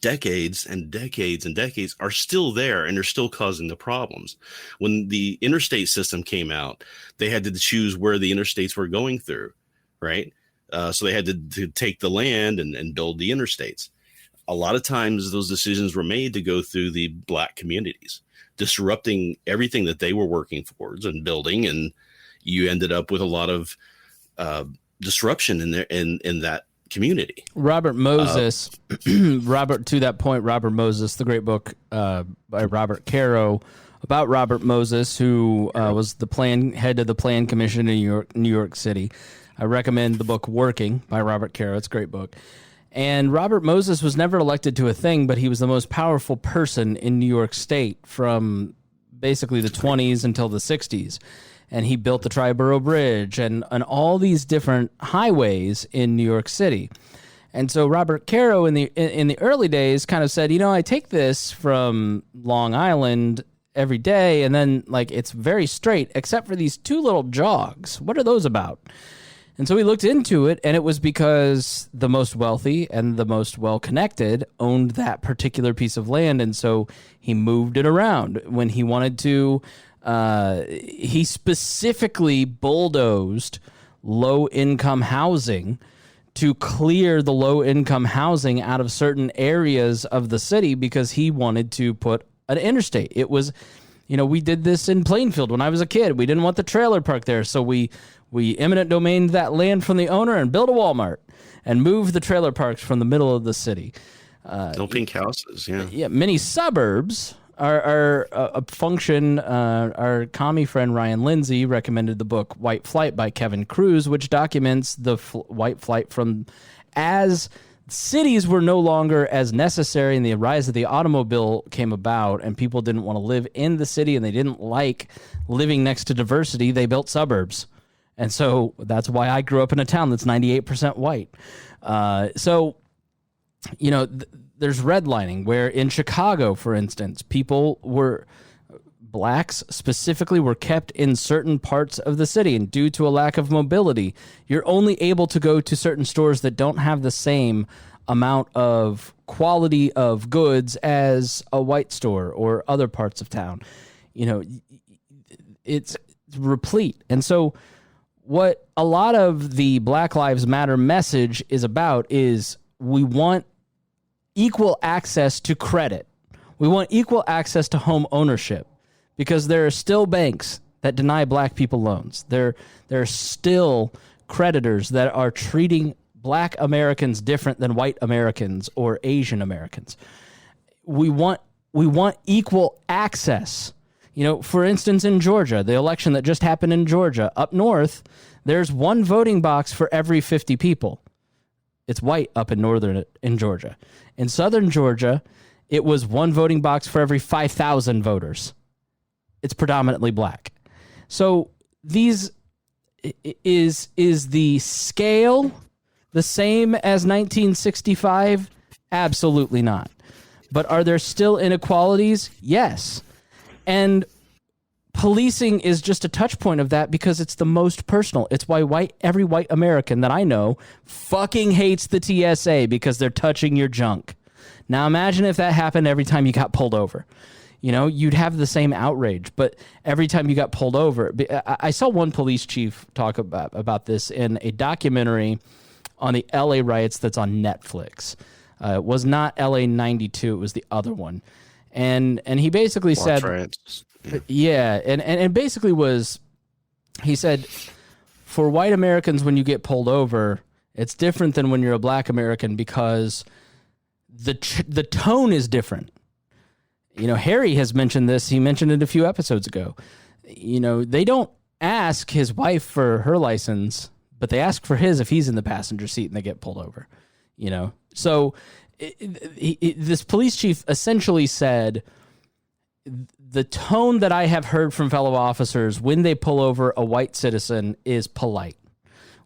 decades and decades and decades are still there, and they're still causing the problems. When the interstate system came out, they had to choose where the interstates were going through, right? So they had to take the land and build the interstates. A lot of times those decisions were made to go through the Black communities, disrupting everything that they were working towards and building, and you ended up with a lot of disruption in that community. Robert Moses, to that point, Robert Moses, the great book by Robert Caro about Robert Moses, who was the head of the Plan Commission in New York City. I recommend the book Working by Robert Caro. It's a great book. And Robert Moses was never elected to a thing, but he was the most powerful person in New York State from basically the 20s until the 60s. And he built the Triborough Bridge and all these different highways in New York City. And so Robert Caro in the early days kind of said, I take this from Long Island every day, and then like it's very straight except for these two little jogs. What are those about? And so we looked into it, and it was because the most wealthy and the most well-connected owned that particular piece of land, and so he moved it around. When he wanted to, he specifically bulldozed low-income housing to clear the low-income housing out of certain areas of the city because he wanted to put an interstate. It was, we did this in Plainfield when I was a kid. We didn't want the trailer park there, so we eminent domained that land from the owner and built a Walmart and moved the trailer parks from the middle of the city. No pink houses, yeah. Yeah, many suburbs are a function. Our commie friend Ryan Lindsay recommended the book White Flight by Kevin Cruz, which documents the white flight from as cities were no longer as necessary and the rise of the automobile came about and people didn't want to live in the city and they didn't like living next to diversity. They built suburbs. And so that's why I grew up in a town that's 98% white. There's redlining where in Chicago, for instance, blacks specifically were kept in certain parts of the city, and due to a lack of mobility, you're only able to go to certain stores that don't have the same amount of quality of goods as a white store or other parts of town. It's replete. And so what a lot of the Black Lives Matter message is about is we want equal access to credit. We want equal access to home ownership because there are still banks that deny black people loans. There are still creditors that are treating black Americans different than white Americans or Asian Americans. We want equal access. For instance, in Georgia, the election that just happened in Georgia, up north, there's one voting box for every 50 people. It's white up in Georgia. In southern Georgia, it was one voting box for every 5,000 voters. It's predominantly black. So is the scale the same as 1965? Absolutely not. But are there still inequalities? Yes. And policing is just a touch point of that because it's the most personal. It's why every white American that I know fucking hates the TSA because they're touching your junk. Now imagine if that happened every time you got pulled over. You'd have the same outrage, but every time you got pulled over, I saw one police chief talk about this in a documentary on the LA riots that's on Netflix. It was not LA 92, it was the other one. And he basically said, riots. Yeah, and basically he said, for white Americans, when you get pulled over, it's different than when you're a black American because the tone is different. Harry has mentioned this. He mentioned it a few episodes ago. They don't ask his wife for her license, but they ask for his if he's in the passenger seat and they get pulled over. So this police chief essentially said, the tone that I have heard from fellow officers when they pull over a white citizen is polite.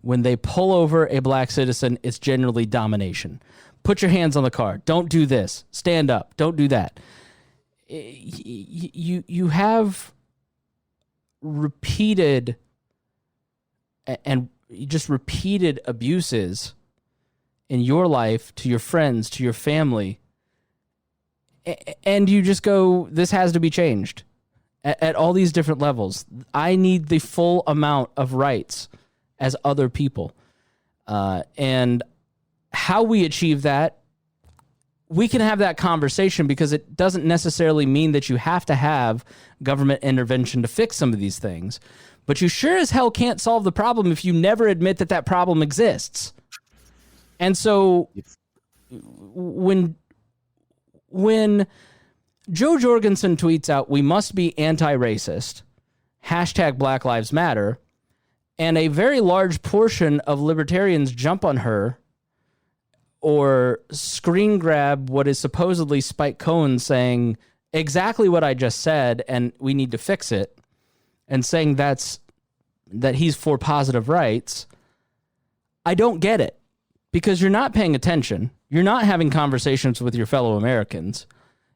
When they pull over a black citizen, it's generally domination. Put your hands on the car. Don't do this. Stand up. Don't do that. You have repeated abuses in your life to your friends, to your family, and you just go, this has to be changed at all these different levels. I need the full amount of rights as other people. And how we achieve that, we can have that conversation because it doesn't necessarily mean that you have to have government intervention to fix some of these things. But you sure as hell can't solve the problem if you never admit that that problem exists. And so when Joe Jorgensen tweets out, we must be anti-racist, hashtag Black Lives Matter, and a very large portion of libertarians jump on her or screen grab what is supposedly Spike Cohen saying exactly what I just said and we need to fix it, and saying that he's for positive rights, I don't get it. Because you're not paying attention. You're not having conversations with your fellow Americans.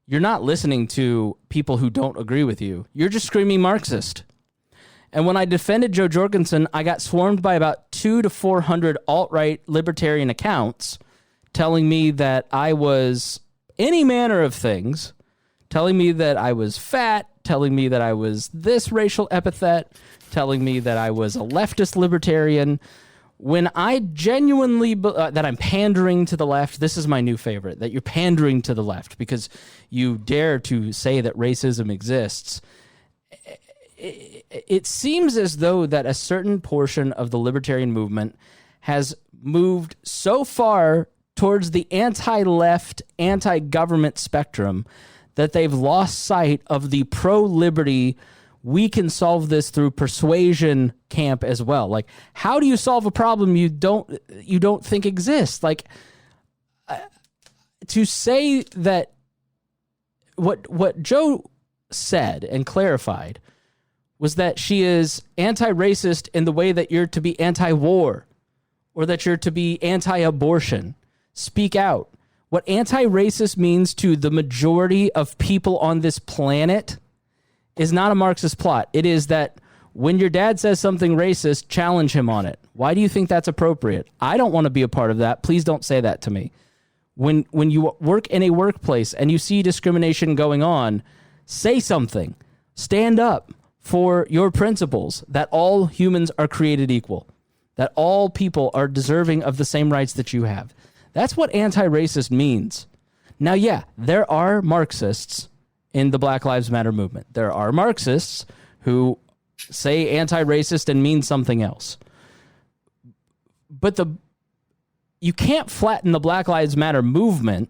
You're not listening to people who don't agree with you. You're just screaming Marxist. And when I defended Joe Jorgensen, I got swarmed by about 200 to 400 alt-right libertarian accounts telling me that I was any manner of things, telling me that I was fat, telling me that I was this racial epithet, telling me that I was a leftist libertarian, when I genuinely that I'm pandering to the left, this is my new favorite, that you're pandering to the left because you dare to say that racism exists. It seems as though that a certain portion of the libertarian movement has moved so far towards the anti-left, anti-government spectrum that they've lost sight of the pro-liberty, we can solve this through persuasion camp as well. Like, how do you solve a problem you don't think exists? Like, to say that what Joe said and clarified was that she is anti-racist in the way that you're to be anti-war or that you're to be anti-abortion. Speak out. What anti-racist means to the majority of people on this planet is not a Marxist plot. It is that when your dad says something racist, challenge him on it. Why do you think that's appropriate? I don't want to be a part of that. Please don't say that to me. When you work in a workplace and you see discrimination going on, say something. Stand up for your principles that all humans are created equal, that all people are deserving of the same rights that you have. That's what anti-racist means. Now, yeah, there are Marxists in the Black Lives Matter movement. There are Marxists who say anti-racist and mean something else. But you can't flatten the Black Lives Matter movement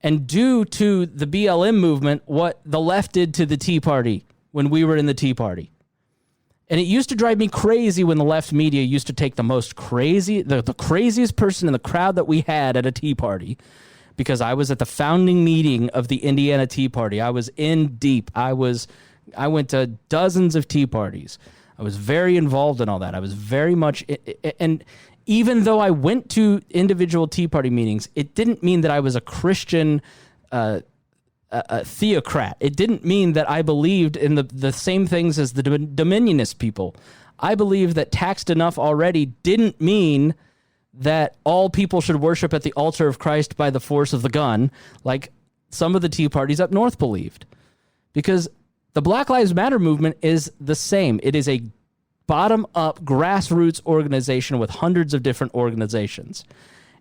and do to the BLM movement what the left did to the Tea Party when we were in the Tea Party. And it used to drive me crazy when the left media used to take the craziest person in the crowd that we had at a Tea Party, because I was at the founding meeting of the Indiana Tea Party. I was in deep. I went to dozens of Tea Parties. I was very involved in all that. I was very much, and even though I went to individual Tea Party meetings, it didn't mean that I was a Christian a theocrat. It didn't mean that I believed in the same things as the Dominionist people. I believe that taxed enough already didn't mean that all people should worship at the altar of Christ by the force of the gun, like some of the Tea Parties up north believed. Because the Black Lives Matter movement is the same. It is a bottom-up grassroots organization with hundreds of different organizations.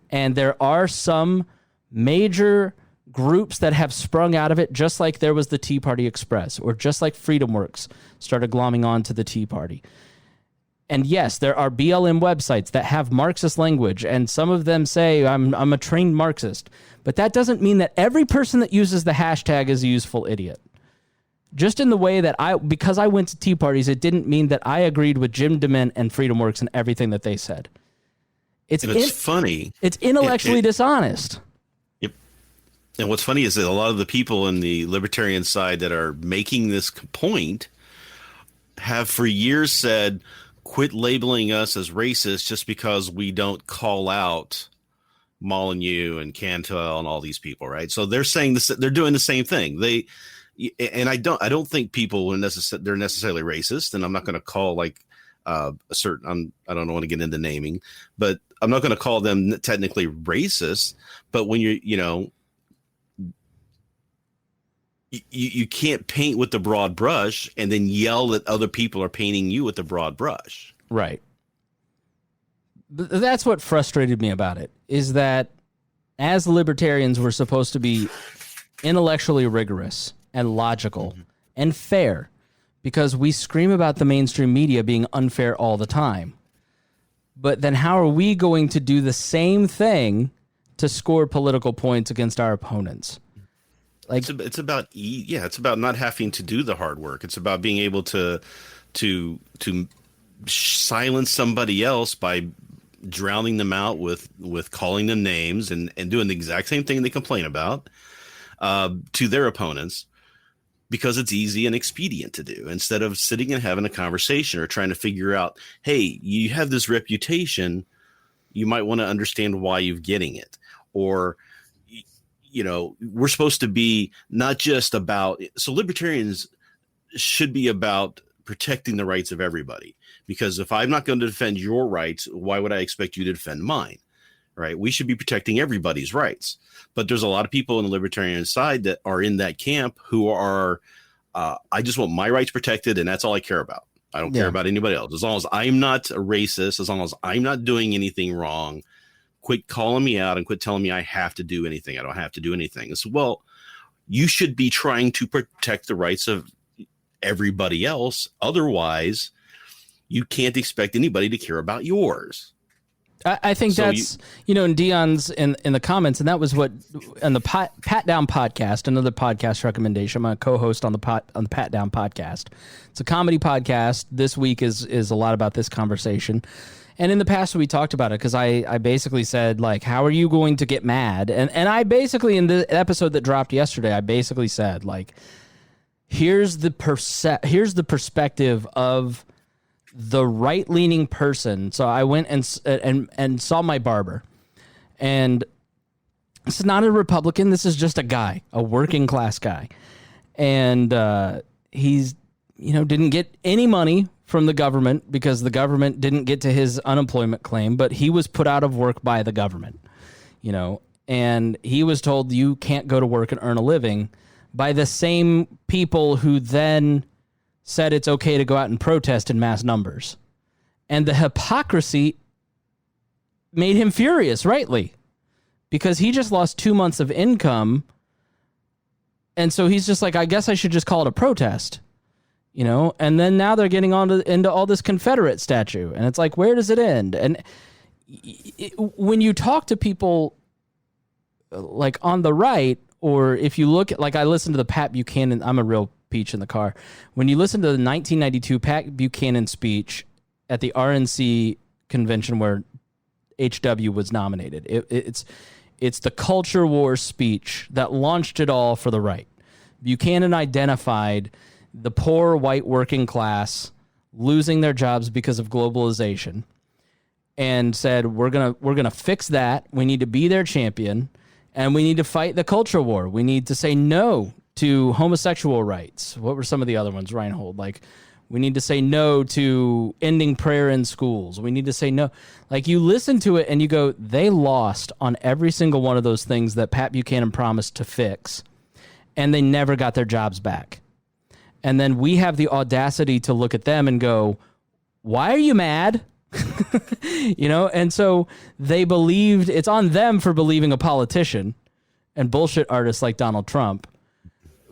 And there are some major groups that have sprung out of it, just like there was the Tea Party Express, or just like Freedom Works started glomming on to the Tea Party. And yes, there are BLM websites that have Marxist language, and some of them say, I'm a trained Marxist. But that doesn't mean that every person that uses the hashtag is a useful idiot. Just in the way that because I went to Tea Parties, it didn't mean that I agreed with Jim DeMint and Freedom Works and everything that they said. It's funny. It's intellectually dishonest. And what's funny is that a lot of the people in the libertarian side that are making this point have for years said, quit labeling us as racist just because we don't call out Molyneux and Cantwell and all these people, right? So they're saying this, they're doing the same thing. I don't think people are they're necessarily racist, and I'm not going to call like I don't want to get into naming, but I'm not going to call them technically racist. But when you can't paint with the broad brush and then yell that other people are painting you with the broad brush. Right. That's what frustrated me about it, is that as libertarians, we're supposed to be intellectually rigorous and logical and fair, because we scream about the mainstream media being unfair all the time. But then how are we going to do the same thing to score political points against our opponents? Like, it's about not having to do the hard work. It's about being able to silence somebody else by drowning them out with calling them names and doing the exact same thing they complain about to their opponents, because it's easy and expedient to do, instead of sitting and having a conversation or trying to figure out, hey, you have this reputation, you might want to understand why you're getting it. Or, we're supposed to be not just about, so libertarians should be about protecting the rights of everybody, because if I'm not going to defend your rights, why would I expect you to defend mine? Right? We should be protecting everybody's rights. But there's a lot of people on the libertarian side that are in that camp who are, I just want my rights protected, and that's all I care about. I don't care about anybody else. As long as I'm not a racist, as long as I'm not doing anything wrong, quit calling me out and quit telling me I have to do anything. I don't have to do anything. It's, well, you should be trying to protect the rights of everybody else. Otherwise, you can't expect anybody to care about yours. I think so that's, in Dion's in the comments, and that was what, on the Pat Down podcast, another podcast recommendation. I'm a co-host on the Pat Down podcast. It's a comedy podcast. This week is a lot about this conversation. And in the past, we talked about it because I basically said, like, how are you going to get mad? And I basically, in the episode that dropped yesterday, I basically said, like, here's the perspective of the right-leaning person. So I went and saw my barber, and this is not a Republican. This is just a guy, a working class guy, and he's didn't get any money from the government because the government didn't get to his unemployment claim, but he was put out of work by the government, and he was told you can't go to work and earn a living by the same people who then said it's okay to go out and protest in mass numbers. And the hypocrisy made him furious, rightly, because he just lost 2 months of income. And so he's just like, I guess I should just call it a protest, and then now they're getting into all this Confederate statue. And it's like, where does it end? And when you talk to people like on the right, or if you look at, like, I listened to the Pat Buchanan, I'm a real peach in the car. When you listen to the 1992 Pat Buchanan speech at the RNC convention where HW was nominated, it's the culture war speech that launched it all for the right. Buchanan identified the poor white working class losing their jobs because of globalization and said, we're gonna fix that. We need to be their champion, and we need to fight the culture war. We need to say no to homosexual rights. What were some of the other ones, Rhinehold? Like, we need to say no to ending prayer in schools. We need to say no. Like, you listen to it and you go, they lost on every single one of those things that Pat Buchanan promised to fix, and they never got their jobs back. And then we have the audacity to look at them and go, why are you mad? And so they believed, it's on them for believing a politician and bullshit artists like Donald Trump.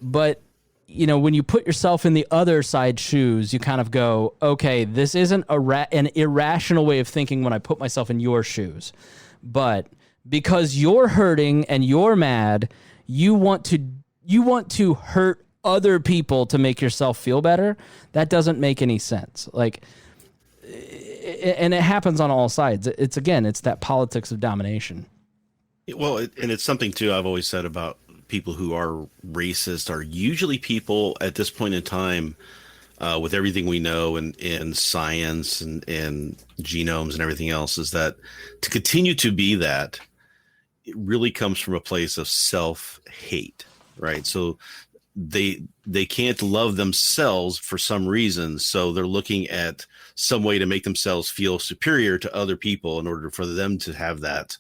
But, when you put yourself in the other side's shoes, you kind of go, okay, this isn't an irrational way of thinking when I put myself in your shoes. But because you're hurting and you're mad, you want to hurt other people to make yourself feel better. That doesn't make any sense. Like, and it happens on all sides. It's that politics of domination. Well, and it's something too I've always said about people who are racist are usually people at this point in time, with everything we know in science and genomes and everything else, is that to continue to be that, it really comes from a place of self-hate, right? So they can't love themselves for some reason, so they're looking at some way to make themselves feel superior to other people in order for them to have that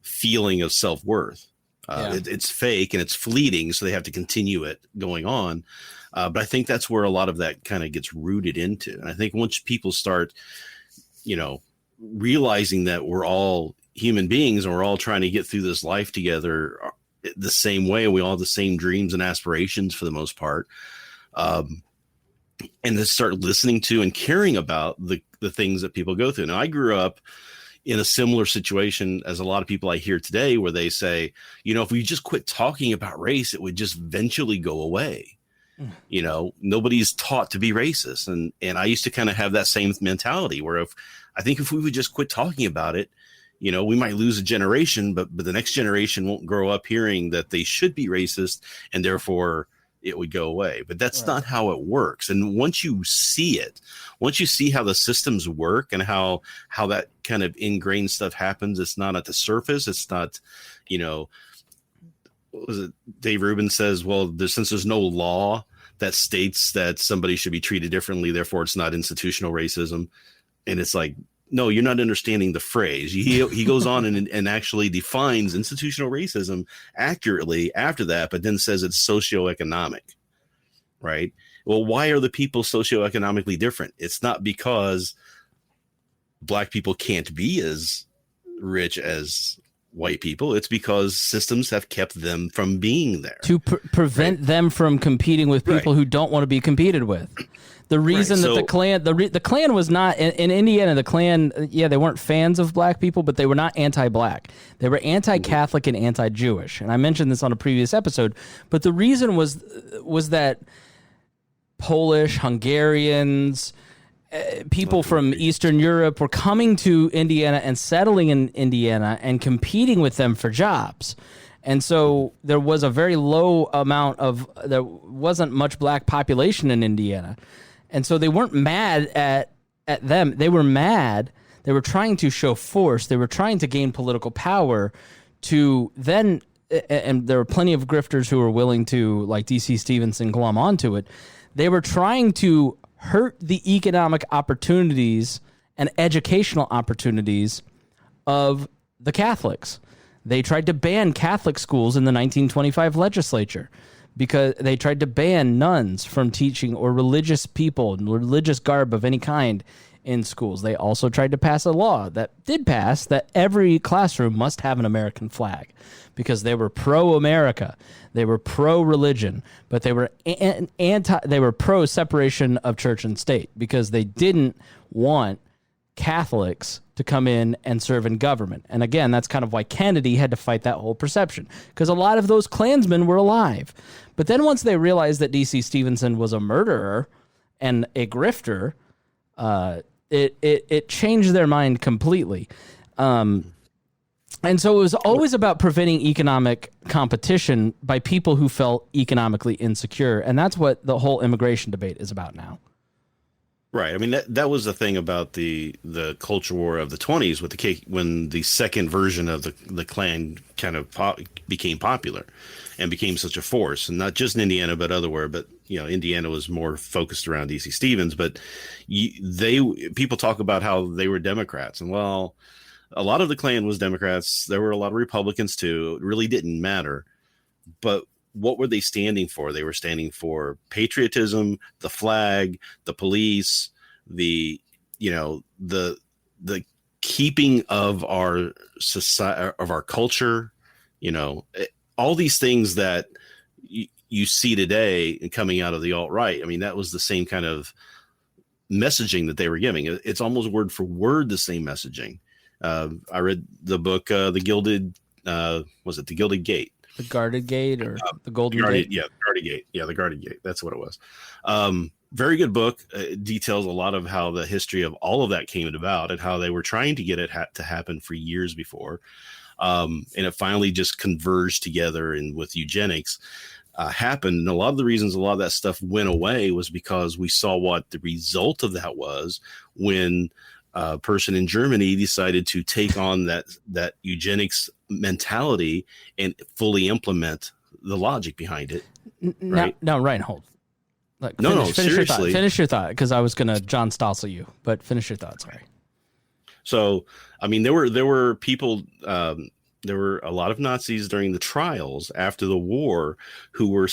feeling of self-worth. It's fake and it's fleeting, so they have to continue it going on. But I think that's where a lot of that kind of gets rooted into. And I think once people start, realizing that we're all human beings and we're all trying to get through this life together the same way, we all have the same dreams and aspirations for the most part, and to start listening to and caring about the things that people go through. Now, I grew up in a similar situation as a lot of people I hear today, where they say, if we just quit talking about race, it would just eventually go away. Nobody's taught to be racist. And I used to kind of have that same mentality where if we would just quit talking about it, we might lose a generation, but the next generation won't grow up hearing that they should be racist, and therefore it would go away. But that's not how it works. And once you see how the systems work and how that kind of ingrained stuff happens, it's not at the surface. It's not, what was it? Dave Rubin says, well, since there's no law that states that somebody should be treated differently, therefore it's not institutional racism. And it's like, no, you're not understanding the phrase. He goes on and actually defines institutional racism accurately after that, but then says it's socioeconomic, right? Well, why are the people socioeconomically different? It's not because black people can't be as rich as white people. It's because systems have kept them from being there to prevent them from competing with people who don't want to be competed with. The reason that the Klan was not in Indiana, the Klan, they weren't fans of black people, but they were not anti-black. They were anti-Catholic and anti-Jewish. And I mentioned this on a previous episode, but the reason was that Polish, Hungarians, people from Eastern Europe were coming to Indiana and settling in Indiana and competing with them for jobs. And so there was a very low amount there wasn't much black population in Indiana. And so they weren't mad at them. They were mad. They were trying to show force. They were trying to gain political power to then, and there were plenty of grifters who were willing to, like DC Stevenson, glom onto it. They were trying to hurt the economic opportunities and educational opportunities of the Catholics. They tried to ban Catholic schools in the 1925 legislature because they tried to ban nuns from teaching or religious people, religious garb of any kind in schools. They also tried to pass a law that did pass that every classroom must have an American flag because they were pro-America. They were pro-religion, but they were they were pro-separation of church and state because they didn't want Catholics to come in and serve in government. And again, that's kind of why Kennedy had to fight that whole perception because a lot of those Klansmen were alive. But then once they realized that DC Stevenson was a murderer and a grifter, it changed their mind completely. And so it was always about preventing economic competition by people who felt economically insecure. And that's what the whole immigration debate is about now. Right. I mean, that was the thing about the culture war of the 20s with when the second version of the Klan kind of became popular and became such a force, and not just in Indiana, but elsewhere. But, Indiana was more focused around DC Stevens. But people talk about how they were Democrats. And, well, a lot of the Klan was Democrats. There were a lot of Republicans, too. It really didn't matter. But what were they standing for? They were standing for patriotism, the flag, the police, the keeping of our society, of our culture, all these things that you see today and coming out of the alt-right. I mean, that was the same kind of messaging that they were giving. It's almost word for word the same messaging. I read the book, The Gilded Gate? The Guarded Gate or the Golden Gate? Yeah, the Guarded Gate. Yeah, the Guarded Gate. That's what it was. Very good book. It details a lot of how the history of all of that came about and how they were trying to get it to happen for years before. And it finally just converged together and with eugenics happened. And a lot of the reasons a lot of that stuff went away was because we saw what the result of that was when a person in Germany decided to take on that eugenics mentality and fully implement the logic behind it. Right? No, Rhinehold. Finish seriously. Finish your thought, because I was going to John Stossel you, but finish your thought. Sorry. So, I mean, there were people, there were a lot of Nazis during the trials after the war who were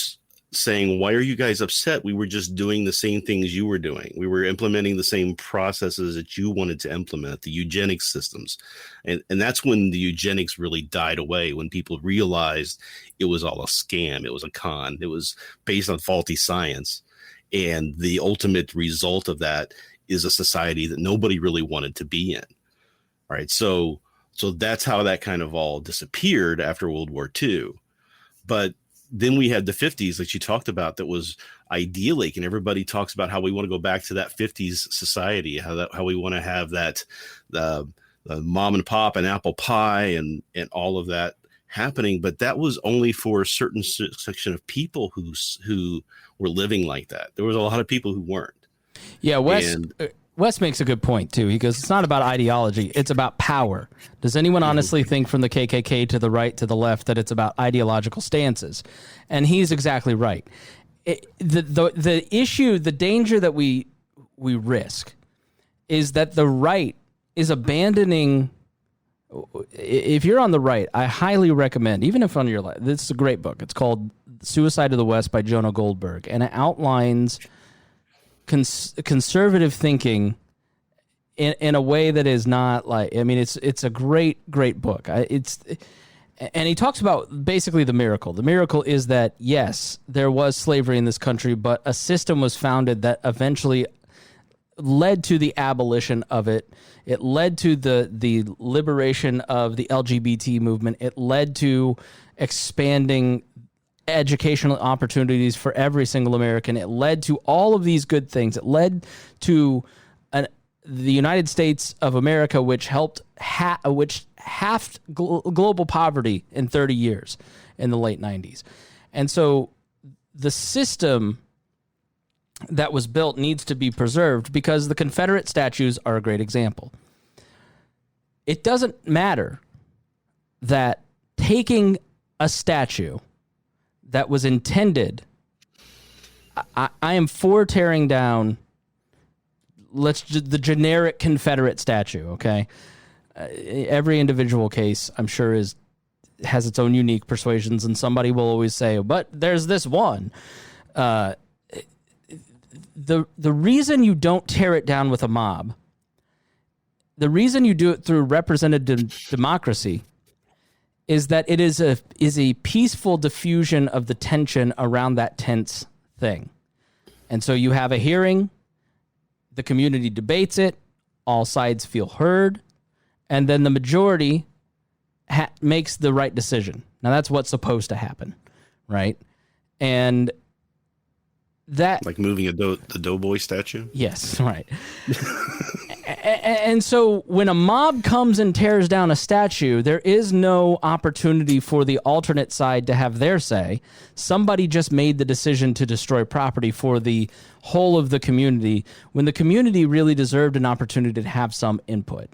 saying, why are you guys upset? We were just doing the same things you were doing. We were implementing the same processes that you wanted to implement, the eugenics systems. And that's when the eugenics really died away, when people realized it was all a scam. It was a con. It was based on faulty science. And the ultimate result of that is a society that nobody really wanted to be in. Right. So that's how that kind of all disappeared after World War II. But then we had the 50s, like you talked about, that was idyllic, and everybody talks about how we want to go back to that 50s society, how we want to have that the mom and pop and apple pie and all of that happening. But that was only for a certain section of people who were living like that. There was a lot of people who weren't. Yeah, Wes makes a good point, too. He goes, it's not about ideology. It's about power. Does anyone honestly think from the KKK to the right to the left that it's about ideological stances? And he's exactly right. The issue, the danger that we risk is that the right is abandoning. If you're on the right, I highly recommend, even if on your left, this is a great book. It's called Suicide of the West by Jonah Goldberg, and it outlines conservative thinking in a way that is not like, I mean, it's a great book. And he talks about basically the miracle. The miracle is that, yes, there was slavery in this country, but a system was founded that eventually led to the abolition of it. It led to the liberation of the LGBT movement. It led to expanding educational opportunities for every single American. It led to all of these good things. It led to the United States of America, which helped halved global poverty in 30 years in the late 90s. And so the system that was built needs to be preserved because the Confederate statues are a great example. It doesn't matter that taking a statue that was intended, I am for tearing down the generic Confederate statue, okay? Every individual case, I'm sure, has its own unique persuasions, and somebody will always say, but there's this one. The reason you don't tear it down with a mob, the reason you do it through representative democracy, is that it is a peaceful diffusion of the tension around that tense thing. And so you have a hearing, the community debates it, all sides feel heard, and then the majority makes the right decision. Now, that's what's supposed to happen, right? And that... Like moving the Doughboy statue? Yes, right. And so when a mob comes and tears down a statue, there is no opportunity for the alternate side to have their say. Somebody just made the decision to destroy property for the whole of the community when the community really deserved an opportunity to have some input.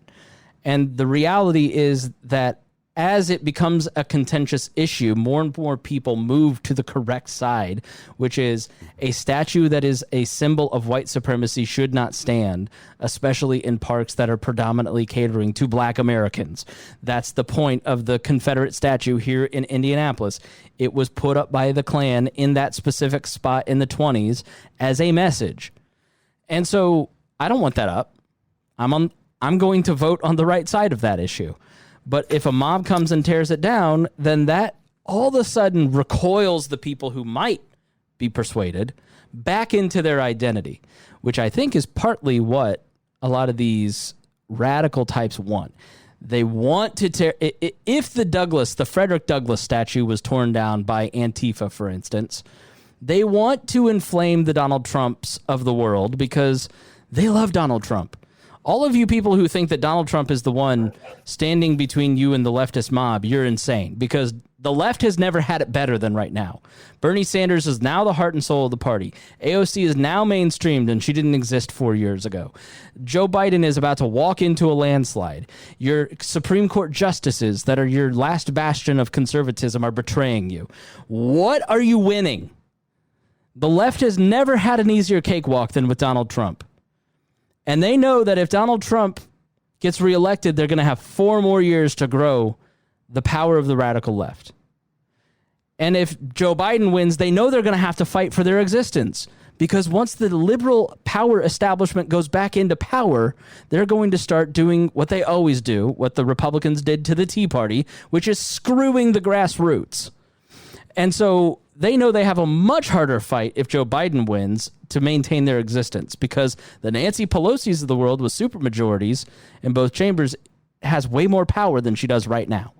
And the reality is that as it becomes a contentious issue, more and more people move to the correct side, which is a statue that is a symbol of white supremacy should not stand, especially in parks that are predominantly catering to black Americans. That's the point of the Confederate statue here in Indianapolis. It was put up by the Klan in that specific spot in the 1920s as a message. And so I don't want that up. I'm going to vote on the right side of that issue. But if a mob comes and tears it down, then that all of a sudden recoils the people who might be persuaded back into their identity, which I think is partly what a lot of these radical types want. They want to tear... If the Frederick Douglass statue was torn down by Antifa, for instance, they want to inflame the Donald Trumps of the world because they love Donald Trump. All of you people who think that Donald Trump is the one standing between you and the leftist mob, you're insane because the left has never had it better than right now. Bernie Sanders is now the heart and soul of the party. AOC is now mainstreamed and she didn't exist 4 years ago. Joe Biden is about to walk into a landslide. Your Supreme Court justices that are your last bastion of conservatism are betraying you. What are you winning? The left has never had an easier cakewalk than with Donald Trump. And they know that if Donald Trump gets reelected, they're going to have 4 more years to grow the power of the radical left. And if Joe Biden wins, they know they're going to have to fight for their existence. Because once the liberal power establishment goes back into power, they're going to start doing what they always do, what the Republicans did to the Tea Party, which is screwing the grassroots. And so they know they have a much harder fight if Joe Biden wins to maintain their existence because the Nancy Pelosi's of the world with supermajorities in both chambers has way more power than she does right now.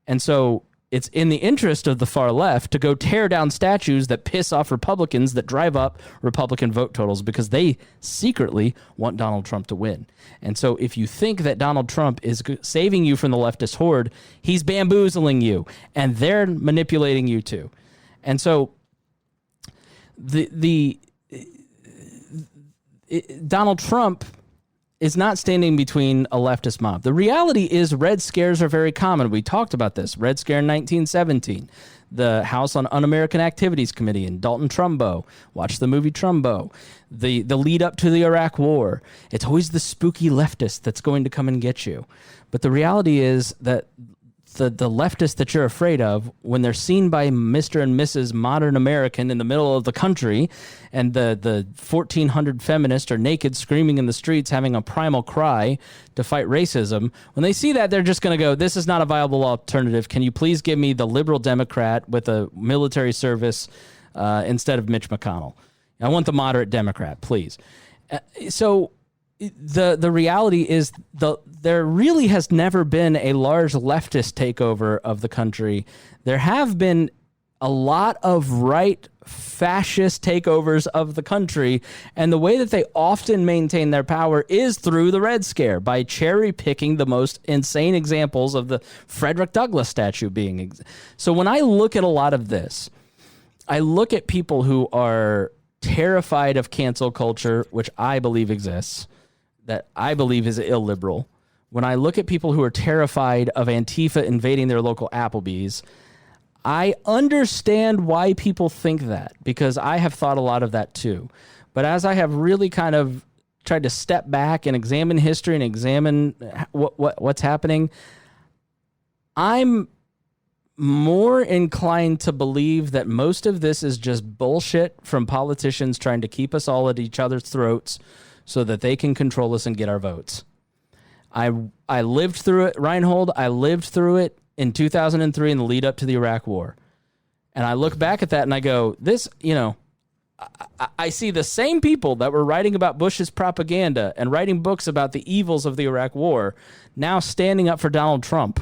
And so it's in the interest of the far left to go tear down statues that piss off Republicans, that drive up Republican vote totals because they secretly want Donald Trump to win. And so if you think that Donald Trump is saving you from the leftist horde, he's bamboozling you and they're manipulating you too. And so Donald Trump is not standing between a leftist mob. The reality is Red Scares are very common. We talked about this. Red Scare in 1917, the House on Un-American Activities Committee in Dalton Trumbo. Watch the movie Trumbo. The lead up to the Iraq War. It's always the spooky leftist that's going to come and get you. But the reality is that the leftists that you're afraid of, when they're seen by Mr. and Mrs. Modern American in the middle of the country, and the 1,400 feminists are naked screaming in the streets having a primal cry to fight racism, when they see that, they're just going to go, this is not a viable alternative. Can you please give me the liberal Democrat with a military service instead of Mitch McConnell? I want the moderate Democrat, please. So the reality is there really has never been a large leftist takeover of the country. There have been a lot of right fascist takeovers of the country, and the way that they often maintain their power is through the Red Scare, by cherry picking the most insane examples of the Frederick Douglass statue being. So when I look at a lot of this, I look at people who are terrified of cancel culture, which I believe exists, that I believe is illiberal. When I look at people who are terrified of Antifa invading their local Applebee's, I understand why people think that, because I have thought a lot of that too. But as I have really kind of tried to step back and examine history and examine what's happening, I'm more inclined to believe that most of this is just bullshit from politicians trying to keep us all at each other's throats so that they can control us and get our votes. I lived through it, Rhinehold. I lived through it in 2003 in the lead up to the Iraq War. And I look back at that and I go, this, I see the same people that were writing about Bush's propaganda and writing books about the evils of the Iraq War now standing up for Donald Trump.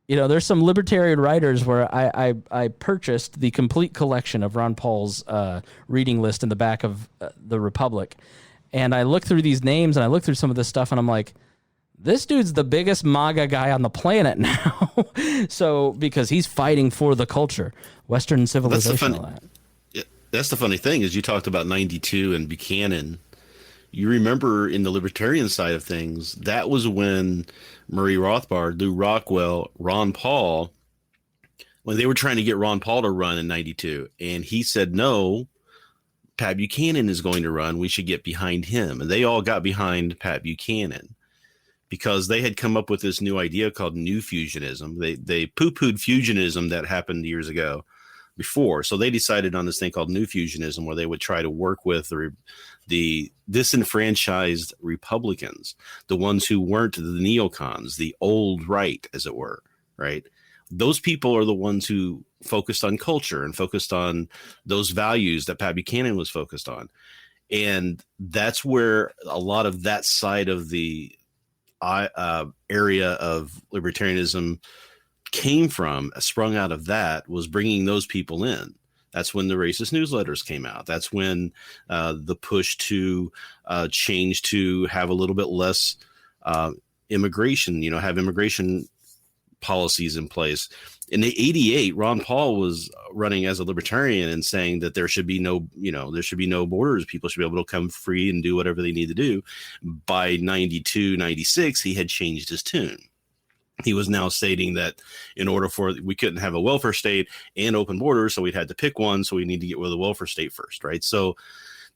There's some libertarian writers where I purchased the complete collection of Ron Paul's reading list in the back of the Republic. And I look through these names and I look through some of this stuff and I'm like, this dude's the biggest MAGA guy on the planet now. So, because he's fighting for the culture, Western civilization. That's the funny thing is you talked about 92 and Buchanan. You remember in the libertarian side of things, that was when Murray Rothbard, Lou Rockwell, Ron Paul, when they were trying to get Ron Paul to run in 92. And he said, no, Pat Buchanan is going to run. We should get behind him. And they all got behind Pat Buchanan because they had come up with this new idea called New Fusionism. They poo-pooed fusionism that happened years ago before. So they decided on this thing called New Fusionism, where they would try to work with the disenfranchised Republicans, the ones who weren't the neocons, the old right, as it were, right? Those people are the ones who focused on culture and focused on those values that Pat Buchanan was focused on. And that's where a lot of that side of the area of libertarianism came from, sprung out of that, was bringing those people in. That's when the racist newsletters came out. That's when the push to change to have a little bit less immigration, have immigration policies in place. In the 88, Ron Paul was running as a libertarian and saying that there should be no borders. People should be able to come free and do whatever they need to do. By 92, 96, he had changed his tune. He was now stating that in order we couldn't have a welfare state and open borders, so we'd had to pick one. So we need to get rid of the welfare state first, right? So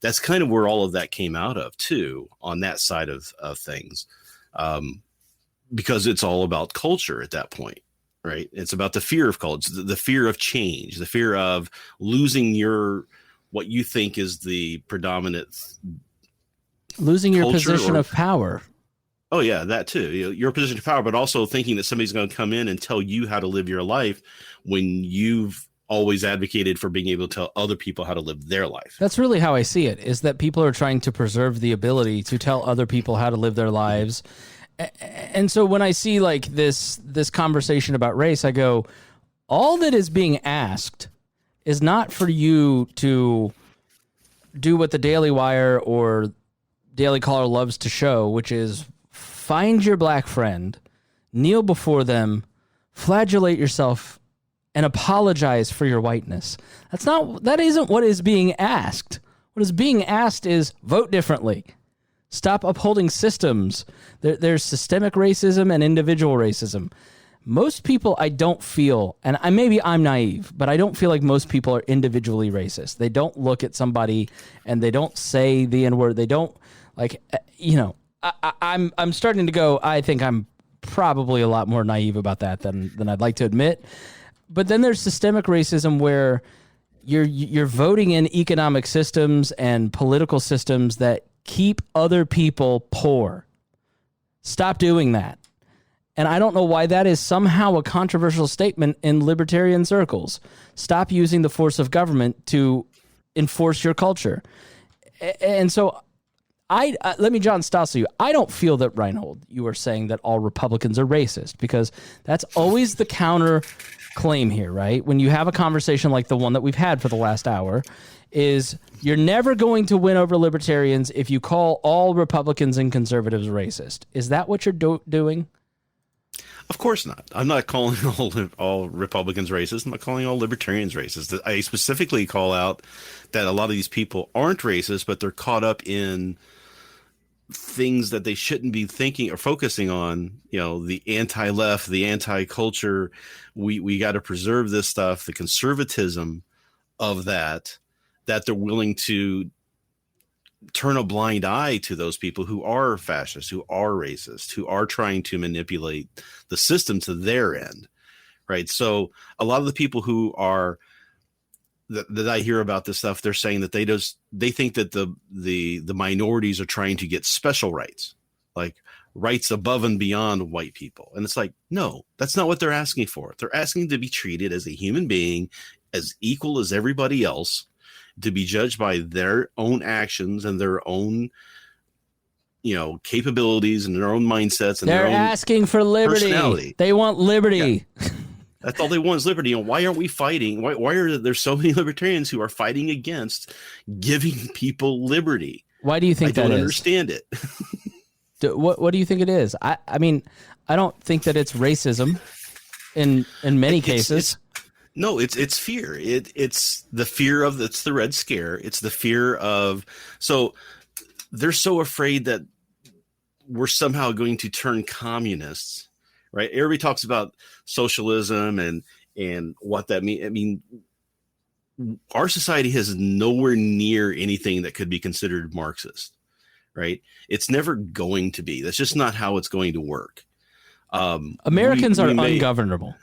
that's kind of where all of that came out of too, on that side of things, because it's all about culture at that point, right? It's about the fear of culture, the fear of change, the fear of losing what you think is the predominant, losing your position of power. Oh, yeah, that too. Your position of power, but also thinking that somebody's going to come in and tell you how to live your life when you've always advocated for being able to tell other people how to live their life. That's really how I see it, is that people are trying to preserve the ability to tell other people how to live their lives. And so when I see like this conversation about race, I go, all that is being asked is not for you to do what the Daily Wire or Daily Caller loves to show, which is find your black friend, kneel before them, flagellate yourself, and apologize for your whiteness. That isn't what is being asked. What is being asked is vote differently. Stop upholding systems. There's systemic racism and individual racism. Most people, I don't feel, and maybe I'm naive, but I don't feel like most people are individually racist. They don't look at somebody and they don't say the N-word. They don't, like, I'm starting to go, I think I'm probably a lot more naive about that than I'd like to admit. But then there's systemic racism where you're voting in economic systems and political systems that keep other people poor. Stop doing that. And I don't know why that is somehow a controversial statement in libertarian circles. Stop using the force of government to enforce your culture. And so let me John Stossel you. I don't feel that, Rhinehold, you are saying that all Republicans are racist, because that's always the counter claim here, right? When you have a conversation like the one that we've had for the last hour, is you're never going to win over libertarians if you call all Republicans and conservatives racist. Is that what you're doing? Of course not. I'm not calling all Republicans racist. I'm not calling all libertarians racist. I specifically call out that a lot of these people aren't racist, but they're caught up in things that they shouldn't be thinking or focusing on. You know, the anti-left, the anti-culture. We got to preserve this stuff, the conservatism of that they're willing to turn a blind eye to those people who are fascist, who are racist, who are trying to manipulate the system to their end, right? So a lot of the people who are that I hear about this stuff, they're saying that they think that the minorities are trying to get special rights, like rights above and beyond white people. And it's like, no, that's not what they're asking for. They're asking to be treated as a human being, as equal as everybody else, to be judged by their own actions and their own, capabilities and their own mindsets. And they're their own asking for liberty. They want liberty. Yeah. That's all they want is liberty. And why aren't we fighting? Why are there so many libertarians who are fighting against giving people liberty? Why do you think that is? I don't understand it. What do you think it is? I mean, I don't think that it's racism in many cases. No, it's fear. It's the fear of it's the Red Scare. It's the fear of, so they're so afraid that we're somehow going to turn communists, right? Everybody talks about socialism and what that means. I mean, our society has nowhere near anything that could be considered Marxist, right? It's never going to be. That's just not how it's going to work. Americans are ungovernable.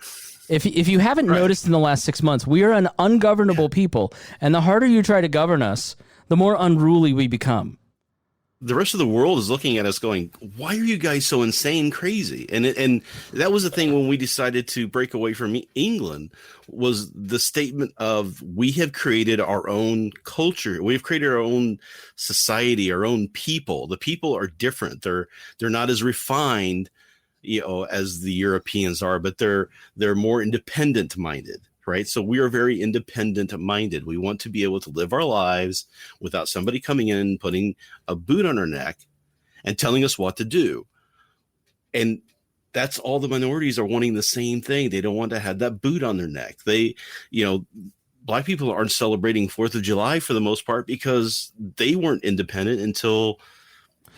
If you haven't noticed in the last 6 months, we are an ungovernable people. And the harder you try to govern us, the more unruly we become. The rest of the world is looking at us going, why are you guys so insane crazy? And that was the thing when we decided to break away from England, was the statement of, we have created our own culture. We've created our own society, our own people. The people are different. They're not as refined, as the Europeans are, but they're more independent minded, right? So we are very independent minded. We want to be able to live our lives without somebody coming in and putting a boot on our neck and telling us what to do. And that's all the minorities are wanting, the same thing. They don't want to have that boot on their neck. They, Black people aren't celebrating 4th of July for the most part because they weren't independent until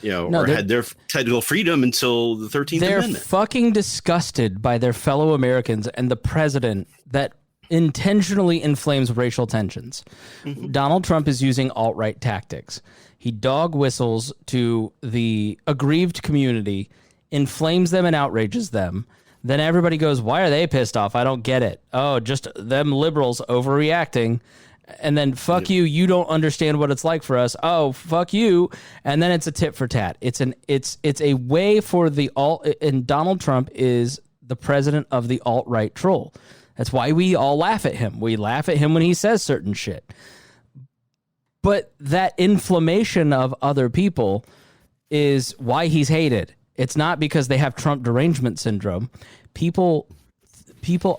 had their technical freedom until the 13th Amendment. They're fucking disgusted by their fellow Americans and the president that intentionally inflames racial tensions. Mm-hmm. Donald Trump is using alt-right tactics. He dog whistles to the aggrieved community, inflames them and outrages them. Then everybody goes, why are they pissed off? I don't get it. Oh, just them liberals overreacting. And then fuck you, you don't understand what it's like for us. Oh, fuck you. And then it's a tit for tat. It's a way for the and Donald Trump is the president of the alt-right troll. That's why we all laugh at him. We laugh at him when he says certain shit. But that inflammation of other people is why he's hated. It's not because they have Trump derangement syndrome. People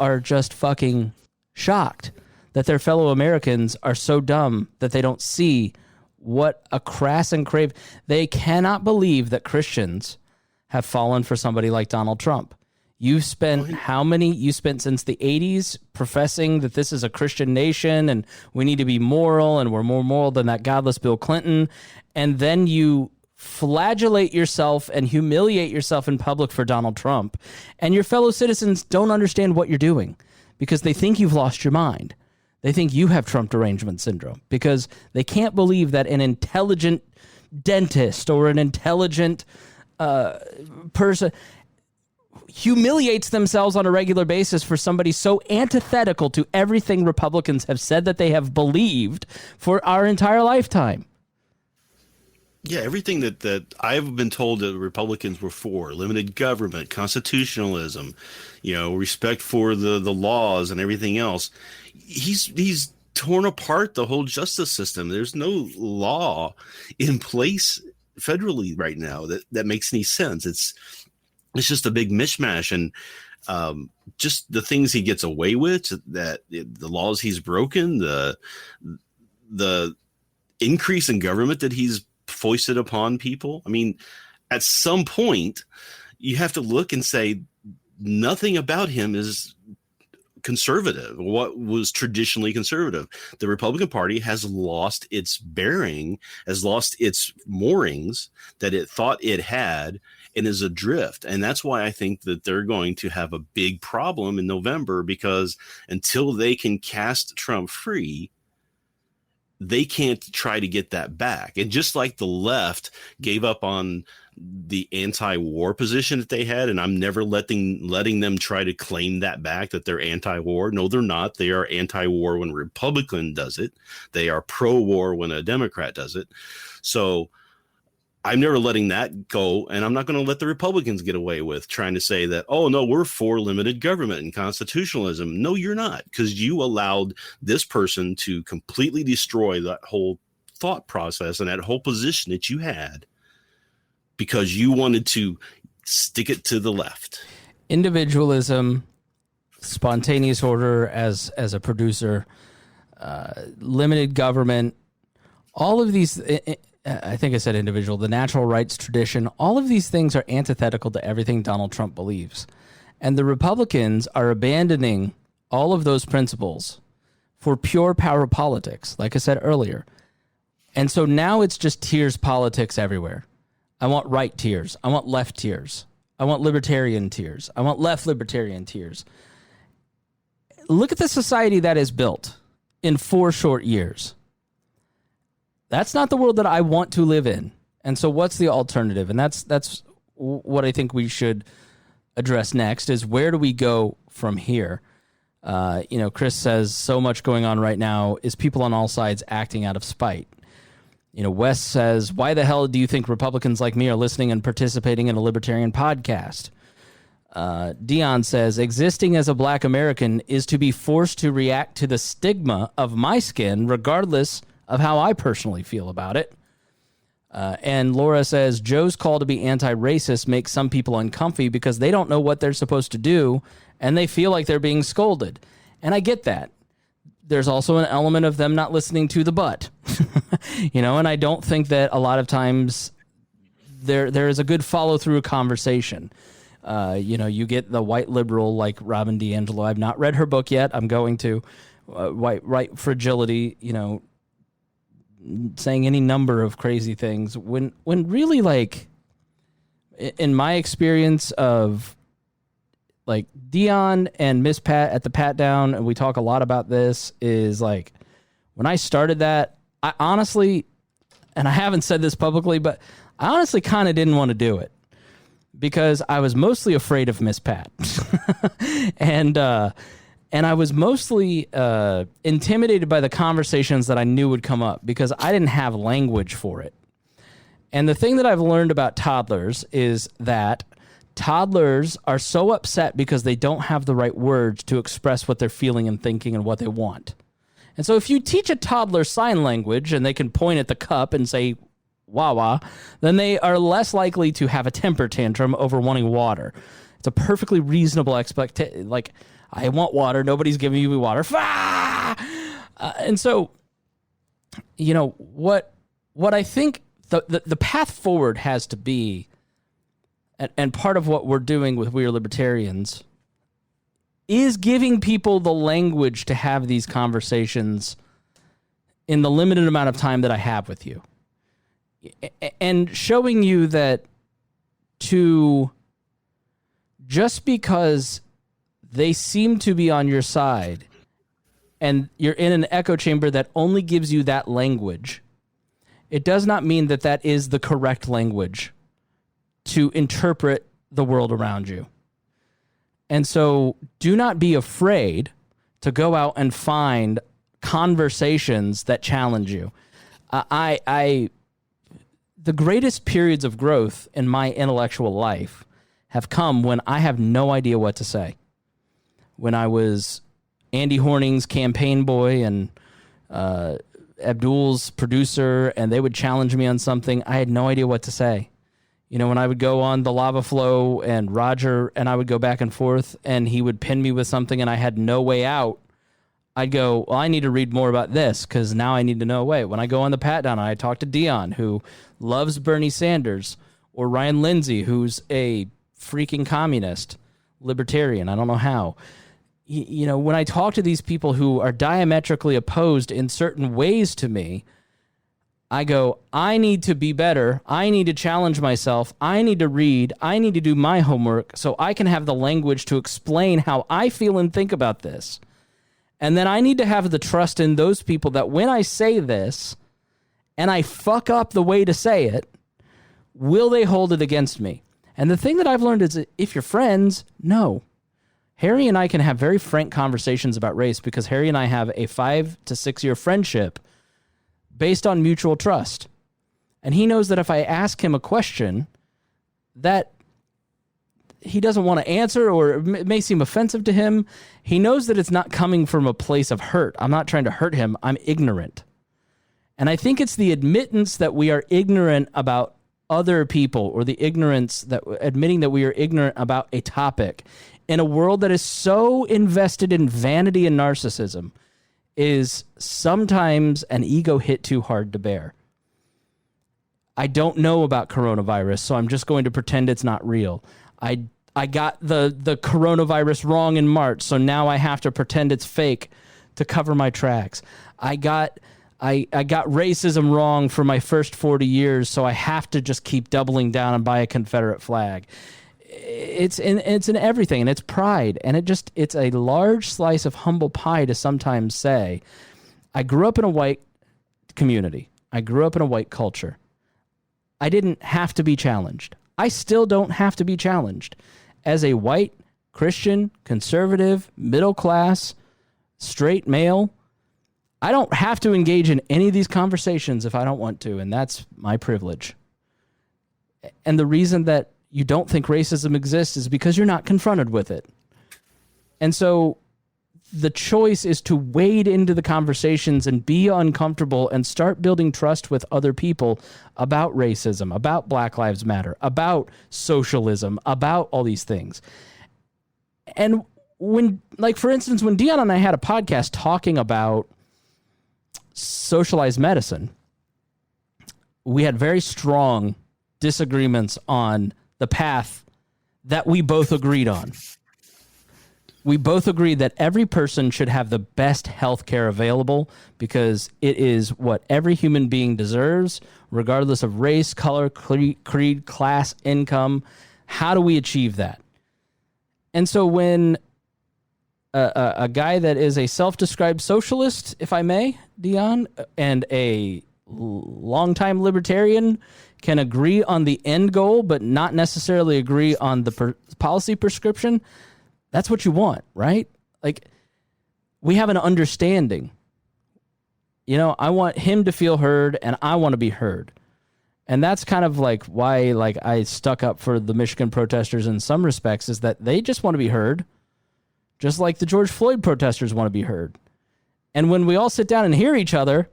are just fucking shocked that their fellow Americans are so dumb that they don't see what a crass and crave. They cannot believe that Christians have fallen for somebody like Donald Trump. You spent since the 80s professing that this is a Christian nation and we need to be moral and we're more moral than that godless Bill Clinton. And then you flagellate yourself and humiliate yourself in public for Donald Trump. And your fellow citizens don't understand what you're doing because they think you've lost your mind. They think you have Trump derangement syndrome because they can't believe that an intelligent dentist or an intelligent person humiliates themselves on a regular basis for somebody so antithetical to everything Republicans have said that they have believed for our entire lifetime. Yeah, everything that I've been told that Republicans were for, limited government, constitutionalism, respect for the laws and everything else. He's torn apart the whole justice system. There's no law in place federally right now that makes any sense. It's just a big mishmash, and just the things he gets away with, that the laws he's broken, the increase in government that he's foisted upon people. I mean, at some point, you have to look and say nothing about him is conservative. What was traditionally conservative? The Republican Party has lost its bearing, has lost its moorings that it thought it had, and is adrift. And that's why I think that they're going to have a big problem in November, because until they can cast Trump free, they can't try to get that back. And just like the left gave up on the anti-war position that they had, and I'm never letting them try to claim that back, that they're anti-war. No, they're not. They are anti-war when a Republican does it. They are pro-war when a Democrat does it. So I'm never letting that go, and I'm not going to let the Republicans get away with trying to say that, oh, no, we're for limited government and constitutionalism. No, you're not, because you allowed this person to completely destroy that whole thought process and that whole position that you had because you wanted to stick it to the left. Individualism, Spontaneous order as a producer, limited government, all of these... I think I said individual, the natural rights tradition, all of these things are antithetical to everything Donald Trump believes. And the Republicans are abandoning all of those principles for pure power politics, like I said earlier. And so now it's just tiers politics everywhere. I want right tiers. I want left tiers. I want libertarian tiers. I want left libertarian tiers. Look at the society that is built in 4 short years. That's not the world that I want to live in. And so what's the alternative? And that's what I think we should address next, is where do we go from here? Chris says so much going on right now is people on all sides acting out of spite. Wes says, why the hell do you think Republicans like me are listening and participating in a libertarian podcast? Dion says, existing as a black American is to be forced to react to the stigma of my skin, regardless of how I personally feel about it. And Laura says, Joe's call to be anti-racist makes some people uncomfy because they don't know what they're supposed to do, and they feel like they're being scolded. And I get that. There's also an element of them not listening to the butt. And I don't think that a lot of times there is a good follow-through conversation. You get the white liberal like Robin DiAngelo. I've not read her book yet. I'm going to. White right fragility, saying any number of crazy things when really, like, in my experience of like Dion and Miss Pat at the Pat Down, and we talk a lot about this, is like when I started that, I honestly, and I haven't said this publicly, but I honestly kind of didn't want to do it because I was mostly afraid of Miss Pat. And I was mostly intimidated by the conversations that I knew would come up because I didn't have language for it. And the thing that I've learned about toddlers is that toddlers are so upset because they don't have the right words to express what they're feeling and thinking and what they want. And so if you teach a toddler sign language and they can point at the cup and say, wah-wah, then they are less likely to have a temper tantrum over wanting water. It's a perfectly reasonable expectation. Like, I want water. Nobody's giving me water. And so, what I think the path forward has to be, and part of what we're doing with We Are Libertarians, is giving people the language to have these conversations in the limited amount of time that I have with you. And showing you that just because they seem to be on your side and you're in an echo chamber that only gives you that language, it does not mean that that is the correct language to interpret the world around you. And so do not be afraid to go out and find conversations that challenge you. The greatest periods of growth in my intellectual life have come when I have no idea what to say. When I was Andy Horning's campaign boy and Abdul's producer, and they would challenge me on something, I had no idea what to say. You know, when I would go on the Lava Flow and Roger and I would go back and forth and he would pin me with something and I had no way out, I'd go, well, I need to read more about this because now I need to know a way. When I go on the pat down, I talk to Dion, who loves Bernie Sanders, or Ryan Lindsay, who's a freaking communist, libertarian. I don't know how. You know, when I talk to these people who are diametrically opposed in certain ways to me, I go, I need to be better. I need to challenge myself. I need to read. I need to do my homework so I can have the language to explain how I feel and think about this. And then I need to have the trust in those people that when I say this and I fuck up the way to say it, will they hold it against me? And the thing that I've learned is that if you're friends, no. Harry and I can have very frank conversations about race because Harry and I have a 5 to 6 year friendship based on mutual trust. And he knows that if I ask him a question that he doesn't want to answer or it may seem offensive to him, he knows that it's not coming from a place of hurt. I'm not trying to hurt him. I'm ignorant. And I think it's the admittance that we are ignorant about other people, or the ignorance that admitting that we are ignorant about a topic in a world that is so invested in vanity and narcissism, is sometimes an ego hit too hard to bear. I don't know about coronavirus, so I'm just going to pretend it's not real. I got the coronavirus wrong in March, so now I have to pretend it's fake to cover my tracks. I got racism wrong for my first 40 years, so I have to just keep doubling down and buy a Confederate flag. It's in everything, and it's pride, and it's a large slice of humble pie to sometimes say, I grew up in a white community. I grew up in a white culture. I didn't have to be challenged. I still don't have to be challenged. As a white, Christian, conservative, middle class, straight male, I don't have to engage in any of these conversations if I don't want to, and that's my privilege. And the reason that you don't think racism exists is because you're not confronted with it. And so the choice is to wade into the conversations and be uncomfortable and start building trust with other people about racism, about Black Lives Matter, about socialism, about all these things. And when, like, for instance, when Dion and I had a podcast talking about socialized medicine, we had very strong disagreements on the path that we both agreed on. We both agreed that every person should have the best health care available because it is what every human being deserves, regardless of race, color, creed, class, income. How do we achieve that? And so when a guy that is a self-described socialist, if I may, Dion, and a longtime libertarian can agree on the end goal, but not necessarily agree on the policy prescription, that's what you want, right? Like, we have an understanding. You know, I want him to feel heard, and I want to be heard. And that's kind of like why, like, I stuck up for the Michigan protesters in some respects, is that they just want to be heard, just like the George Floyd protesters want to be heard. And when we all sit down and hear each other,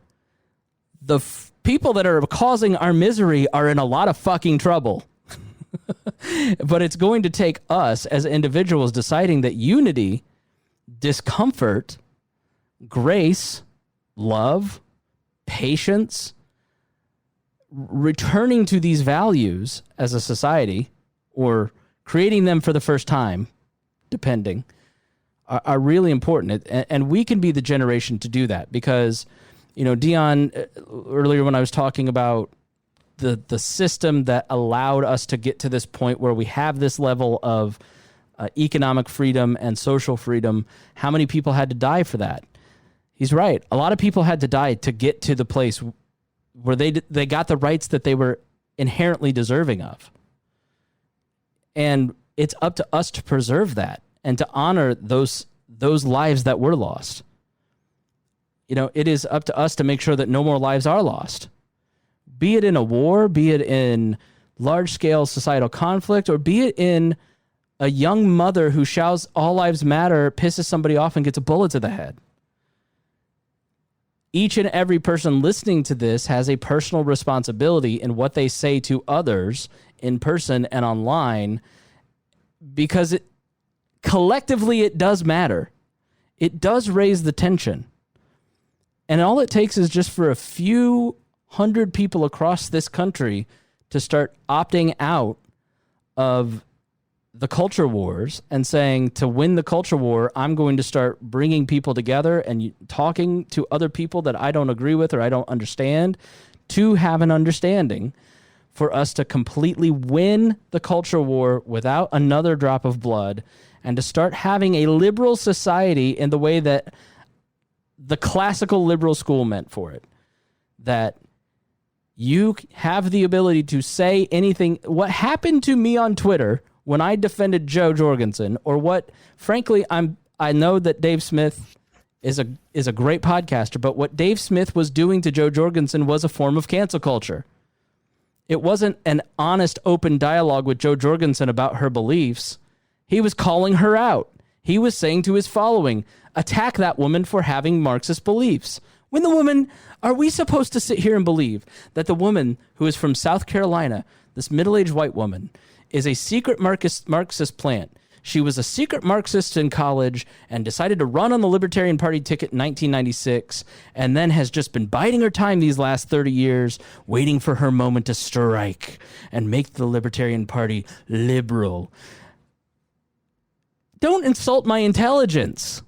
the people that are causing our misery are in a lot of fucking trouble. But it's going to take us as individuals deciding that unity, discomfort, grace, love, patience, returning to these values as a society, or creating them for the first time, depending, are really important. And we can be the generation to do that because, you know, Dion, earlier when I was talking about the system that allowed us to get to this point where we have this level of economic freedom and social freedom, how many people had to die for that? He's right. A lot of people had to die to get to the place where they got the rights that they were inherently deserving of. And it's up to us to preserve that. and to honor those lives that were lost. It is up to us to make sure that no more lives are lost. Be it in a war, be it in large-scale societal conflict, or be it in a young mother who shouts "All lives matter," pisses somebody off, and gets a bullet to the head. Each and every person listening to this has a personal responsibility in what they say to others in person and online, because collectively it does matter. It does raise the tension. And all it takes is just for a few hundred people across this country to start opting out of the culture wars and saying, to win the culture war, I'm going to start bringing people together and talking to other people that I don't agree with or I don't understand, to have an understanding for us to completely win the culture war without another drop of blood, and to start having a liberal society in the way that the classical liberal school meant for it. That you have the ability to say anything. What happened to me on Twitter when I defended Joe Jorgensen, or what, frankly, I know that Dave Smith is a great podcaster, but what Dave Smith was doing to Joe Jorgensen was a form of cancel culture. It wasn't an honest, open dialogue with Joe Jorgensen about her beliefs. He was calling her out. He was saying to his following, attack that woman for having Marxist beliefs. When the woman, are we supposed to sit here and believe that the woman who is from South Carolina, this middle-aged white woman, is a secret Marxist plant? She was a secret Marxist in college and decided to run on the Libertarian Party ticket in 1996, and then has just been biding her time these last 30 years, waiting for her moment to strike and make the Libertarian Party liberal. Don't insult my intelligence.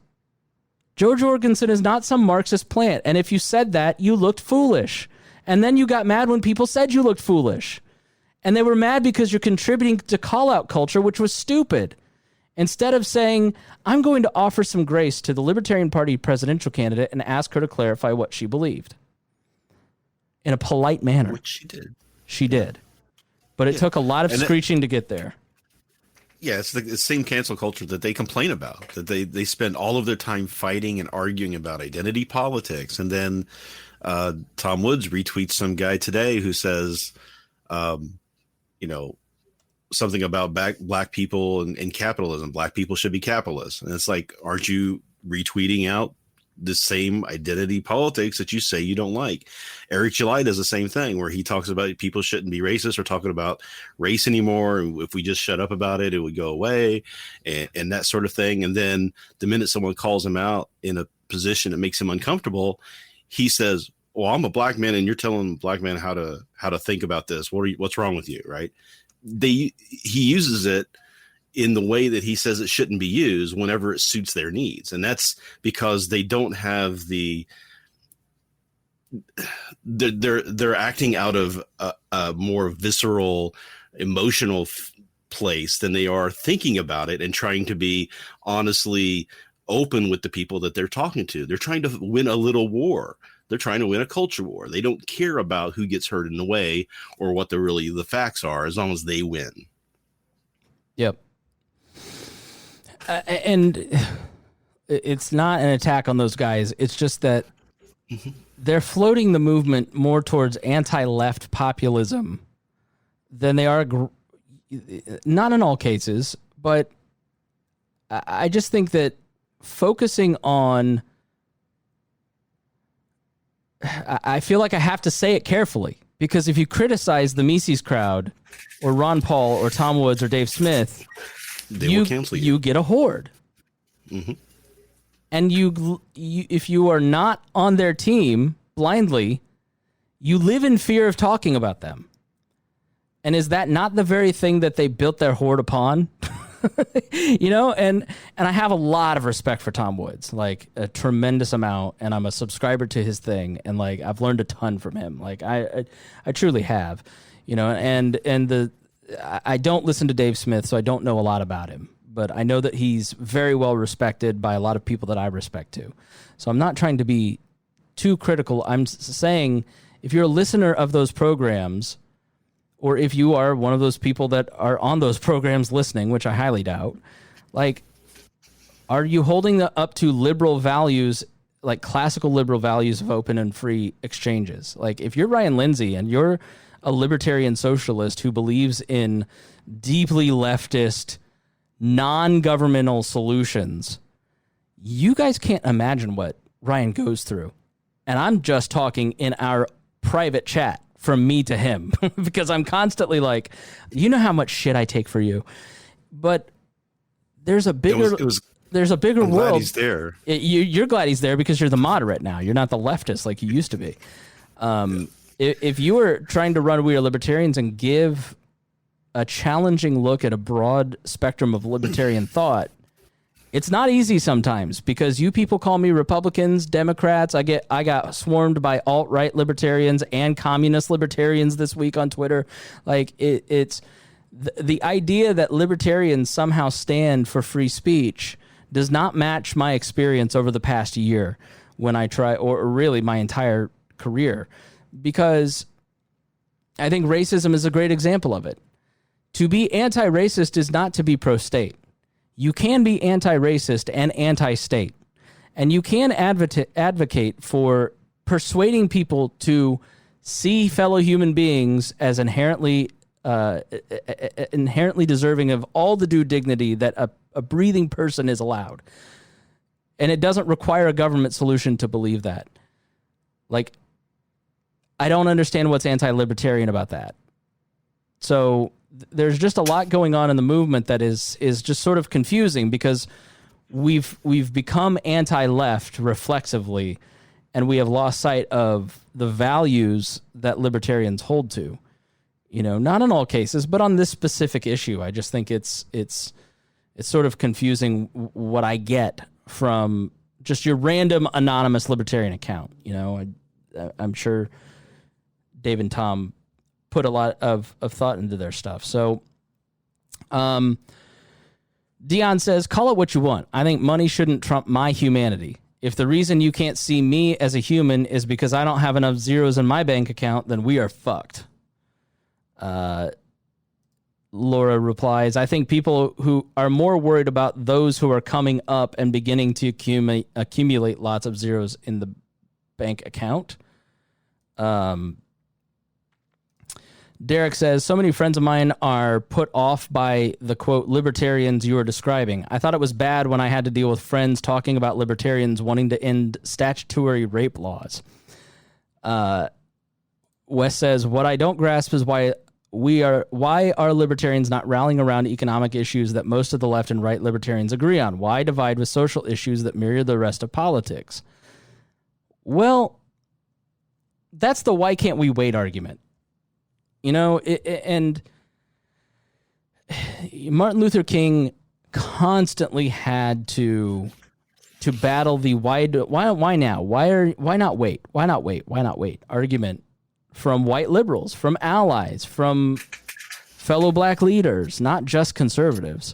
Joe Jorgensen is not some Marxist plant, and if you said that, you looked foolish. And then you got mad when people said you looked foolish. And they were mad because you're contributing to call-out culture, which was stupid. Instead of saying, I'm going to offer some grace to the Libertarian Party presidential candidate and ask her to clarify what she believed. In a polite manner. Which she did. She did. But it took a lot of screeching to get there. Yeah, it's the same cancel culture that they complain about, that they spend all of their time fighting and arguing about identity politics. And then Tom Woods retweets some guy today who says, something about black people and capitalism. Black people should be capitalists. And it's like, aren't you retweeting out the same identity politics that you say you don't like? Eric July does the same thing, where he talks about people shouldn't be racist or talking about race anymore. If we just shut up about it, it would go away, and that sort of thing. And then the minute someone calls him out in a position that makes him uncomfortable, he says, well, I'm a black man and you're telling a black man how to think about this. What's wrong with you? Right. He uses it in the way that he says it shouldn't be used whenever it suits their needs. And that's because they don't have they're acting out of a more visceral, emotional place than they are thinking about it and trying to be honestly open with the people that they're talking to. They're trying to win a little war. They're trying to win a culture war. They don't care about who gets hurt in the way or what the facts are, as long as they win. Yep. And it's not an attack on those guys. It's just that they're floating the movement more towards anti-left populism than they are, not in all cases, but I just think that focusing on, I feel like I have to say it carefully, because if you criticize the Mises crowd or Ron Paul or Tom Woods or Dave Smith, they will cancel you. You get a horde. Mm-hmm. And you, if you are not on their team blindly, you live in fear of talking about them. And is that not the very thing that they built their horde upon? And I have a lot of respect for Tom Woods, like a tremendous amount, and I'm a subscriber to his thing, and like I've learned a ton from him. Like I truly have, and I don't listen to Dave Smith, so I don't know a lot about him, but I know that he's very well respected by a lot of people that I respect too. So I'm not trying to be too critical. I'm saying if you're a listener of those programs, or if you are one of those people that are on those programs listening, which I highly doubt, like, Are you holding up to liberal values, like classical liberal values of open and free exchanges? Like if you're Ryan Lindsay and you're a libertarian socialist who believes in deeply leftist, non-governmental solutions, you guys can't imagine what Ryan goes through. And I'm just talking in our private chat from me to him because I'm constantly like, you know how much shit I take for you. But there's a bigger... There's a bigger I'm world. glad he's there. You're glad he's there because you're the moderate now. You're not the leftist like you used to be. If you were trying to run We Are Libertarians and give a challenging look at a broad spectrum of libertarian thought, it's not easy sometimes because you people call me Republicans, Democrats. I got swarmed by alt-right libertarians and communist libertarians this week on Twitter. Like it's the idea that libertarians somehow stand for free speech does not match my experience over the past year when I try, or really my entire career, because I think racism is a great example of it. To be anti-racist is not to be pro-state. You can be anti-racist and anti-state, and you can advocate for persuading people to see fellow human beings as inherently deserving of all the due dignity that a breathing person is allowed. And it doesn't require a government solution to believe that. Like, I don't understand what's anti-libertarian about that. So there's just a lot going on in the movement that is just sort of confusing because we've become anti-left reflexively, and we have lost sight of the values that libertarians hold to. You know, not in all cases, but on this specific issue, I just think it's sort of confusing what I get from just your random anonymous libertarian account. You know, I'm sure Dave and Tom put a lot of thought into their stuff. So, Dion says, call it what you want. I think money shouldn't trump my humanity. If the reason you can't see me as a human is because I don't have enough zeros in my bank account, then we are fucked. Laura replies, I think people who are more worried about those who are coming up and beginning to accumulate lots of zeros in the bank account. Derek says, so many friends of mine are put off by the, quote, libertarians you are describing. I thought it was bad when I had to deal with friends talking about libertarians wanting to end statutory rape laws. Wes says, what I don't grasp is why are libertarians not rallying around economic issues that most of the left and right libertarians agree on? Why divide with social issues that mirror the rest of politics? Well, that's the why can't we wait argument. You know, and Martin Luther King constantly had to battle the why now? Why not wait argument from white liberals, from allies, from fellow black leaders, not just conservatives.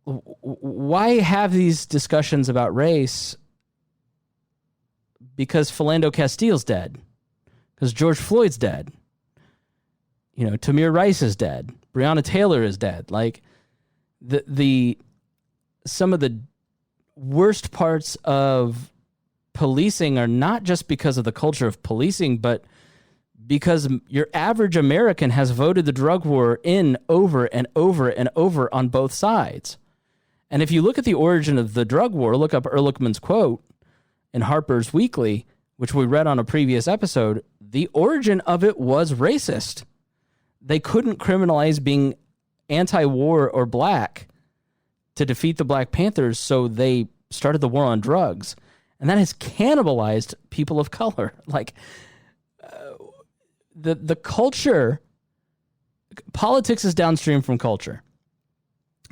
Why have these discussions about race? Because Philando Castile's dead. Because George Floyd's dead. You know, Tamir Rice is dead. Breonna Taylor is dead. Like, some of the worst parts of policing are not just because of the culture of policing, but because your average American has voted the drug war in over and over and over on both sides. And if you look at the origin of the drug war, look up Ehrlichman's quote in Harper's Weekly, which we read on a previous episode, the origin of it was racist. They couldn't criminalize being anti-war or black to defeat the Black Panthers, so they started the war on drugs. And that has cannibalized people of color. Like, the culture, politics is downstream from culture.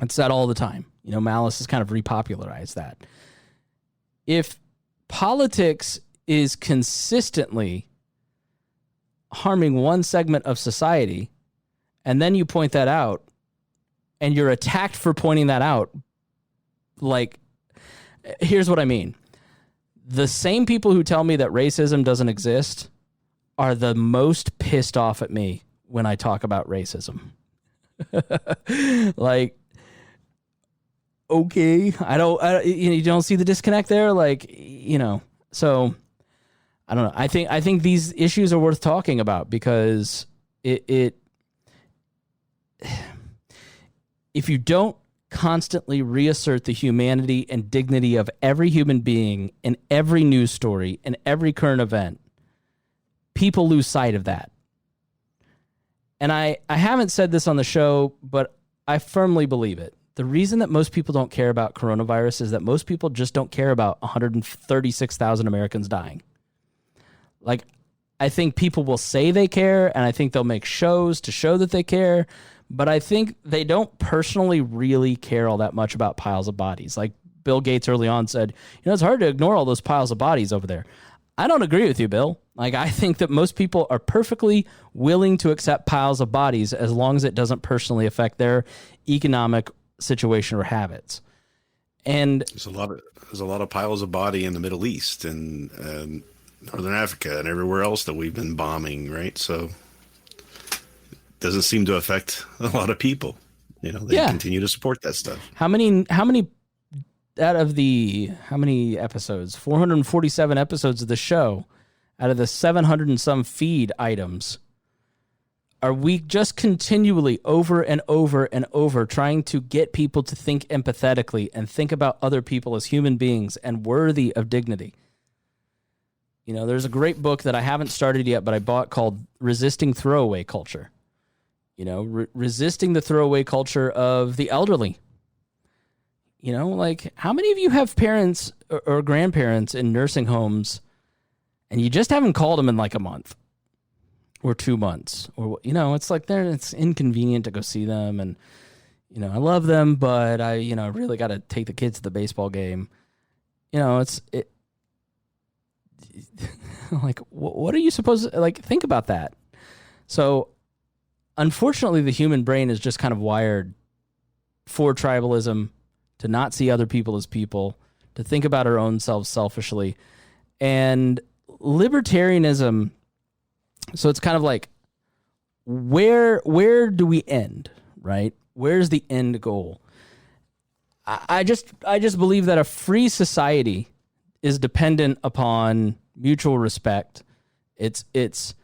It's said all the time. You know, Malice has kind of repopularized that. If politics is consistently harming one segment of society, and then you point that out, and you're attacked for pointing that out, like, here's what I mean. The same people who tell me that racism doesn't exist are the most pissed off at me when I talk about racism. Like, okay, you don't see the disconnect there. Like, so I don't know. I think these issues are worth talking about because if you don't constantly reassert the humanity and dignity of every human being in every news story, in every current event, people lose sight of that. And I haven't said this on the show, but I firmly believe it. The reason that most people don't care about coronavirus is that most people just don't care about 136,000 Americans dying. Like, I think people will say they care, and I think they'll make shows to show that they care, but I think they don't personally really care all that much about piles of bodies. Like Bill Gates early on said, it's hard to ignore all those piles of bodies over there. I don't agree with you, Bill. Like, I think that most people are perfectly willing to accept piles of bodies as long as it doesn't personally affect their economic situation or habits. And there's a lot of piles of body in the Middle East and Northern Africa and everywhere else that we've been bombing, right? So it doesn't seem to affect a lot of people. They continue to support that stuff. How many out of how many episodes? 447 episodes of the show, out of the 700 and some feed items, are we just continually over and over and over trying to get people to think empathetically and think about other people as human beings and worthy of dignity? There's a great book that I haven't started yet, but I bought called Resisting Throwaway Culture. Resisting the throwaway culture of the elderly. Like, how many of you have parents or grandparents in nursing homes and you just haven't called them in like a month or 2 months? Or, it's like it's inconvenient to go see them. And, I love them, but I really got to take the kids to the baseball game. Like, what are you supposed to, like, think about that? So, unfortunately, the human brain is just kind of wired for tribalism, to not see other people as people, to think about our own selves selfishly. And libertarianism, so it's kind of like, where do we end, right? Where's the end goal? I just believe that a free society is dependent upon mutual respect. It's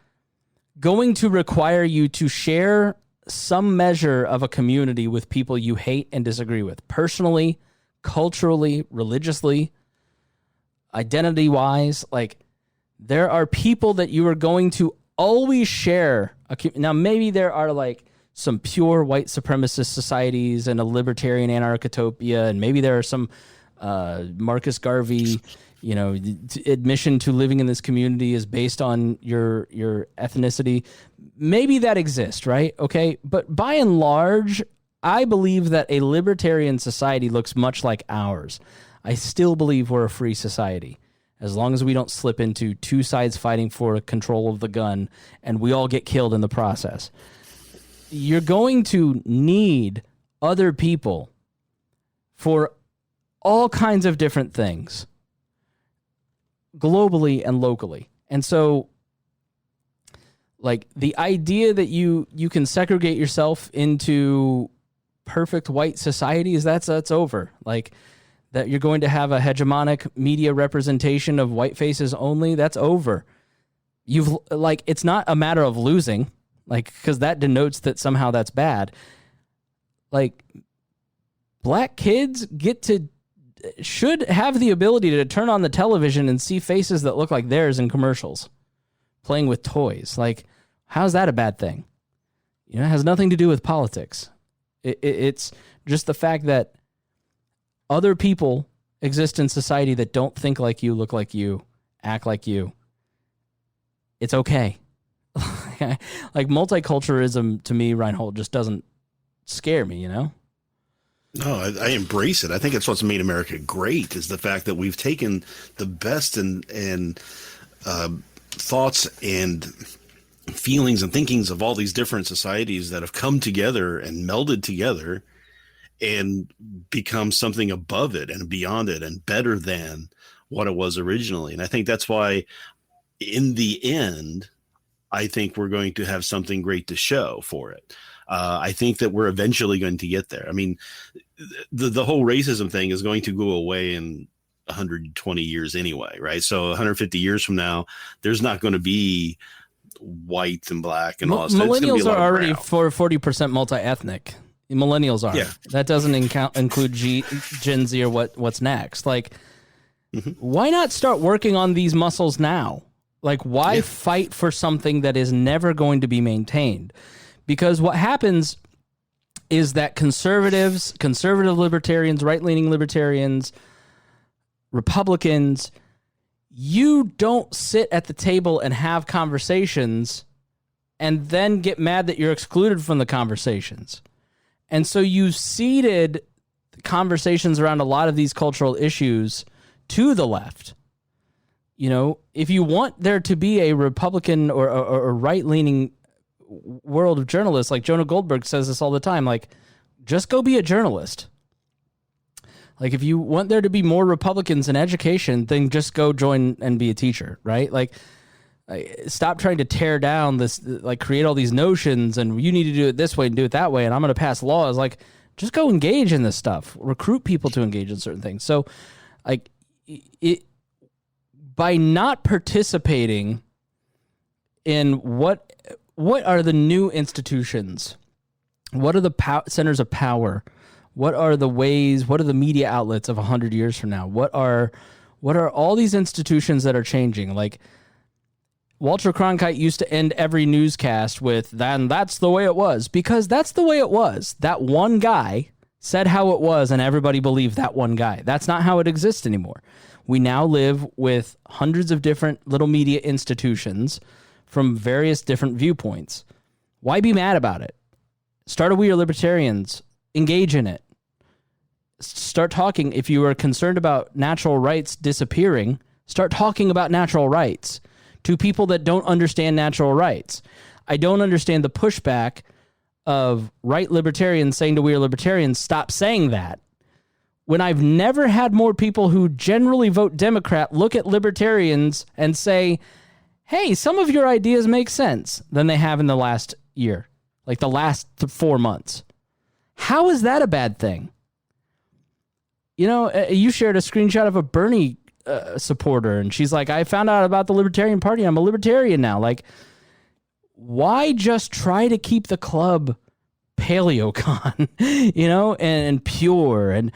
going to require you to share some measure of a community with people you hate and disagree with, personally, culturally, religiously, identity-wise. Like, there are people that you are going to always share. Now, maybe there are like some pure white supremacist societies and a libertarian anarchotopia, and maybe there are some Marcus Garvey, admission to living in this community is based on your ethnicity. Maybe that exists, right? Okay. But by and large, I believe that a libertarian society looks much like ours. I still believe we're a free society, as long as we don't slip into two sides fighting for control of the gun and we all get killed in the process. You're going to need other people for all kinds of different things, globally and locally. And so, like, the idea that you can segregate yourself into perfect white societies, that's over. Like, that you're going to have a hegemonic media representation of white faces only, that's over. It's not a matter of losing, like, because that denotes that somehow that's bad. Like, black kids should have the ability to turn on the television and see faces that look like theirs in commercials, playing with toys. Like, how's that a bad thing? It has nothing to do with politics. It's just the fact that other people exist in society that don't think like you, look like you, act like you. It's okay. Like, multiculturalism to me, Rhinehold, just doesn't scare me, No, I embrace it. I think it's what's made America great, is the fact that we've taken the best and thoughts and feelings and thinkings of all these different societies that have come together and melded together and become something above it and beyond it and better than what it was originally. And I think that's why, in the end, I think we're going to have something great to show for it. I think that we're eventually going to get there. I mean, the whole racism thing is going to go away in 120 years anyway, right? So 150 years from now, there's not going to be white and black and all that stuff. Millennials are already 40% multi-ethnic. Millennials are. Yeah. That doesn't include Gen Z or what's next. Like, why not start working on these muscles now? Like, why fight for something that is never going to be maintained? Because what happens is that conservative libertarians, right-leaning libertarians, Republicans, you don't sit at the table and have conversations and then get mad that you're excluded from the conversations. And so you ceded conversations around a lot of these cultural issues to the left. You know, if you want there to be a Republican or right-leaning world of journalists, like Jonah Goldberg says this all the time, like, just go be a journalist. Like, if you want there to be more Republicans in education, then just go join and be a teacher, right? Like, stop trying to tear down this, like, create all these notions and you need to do it this way and do it that way, and I'm going to pass laws. Like, just go engage in this stuff. Recruit people to engage in certain things. So, like, by not participating in what are the new institutions, what are the centers of power, what are the ways, what are the media outlets of 100 years from now, what are all these institutions that are changing? Like, Walter Cronkite used to end every newscast with, then that's the way it was, because that's the way it was. That one guy said how it was, and everybody believed that one guy. That's not how it exists anymore. We now live with hundreds of different little media institutions from various different viewpoints. Why be mad about it? Start a We Are Libertarians. Engage in it. Start talking. If you are concerned about natural rights disappearing, start talking about natural rights to people that don't understand natural rights. I don't understand the pushback of right libertarians saying to We Are Libertarians, stop saying that. When I've never had more people who generally vote Democrat look at libertarians and say, hey, some of your ideas make sense, than they have in the last year, like the last 4 months. How is that a bad thing? You know, you shared a screenshot of a Bernie supporter, and she's like, I found out about the Libertarian Party. I'm a libertarian now. Like, why just try to keep the club paleocon, you know, and pure, and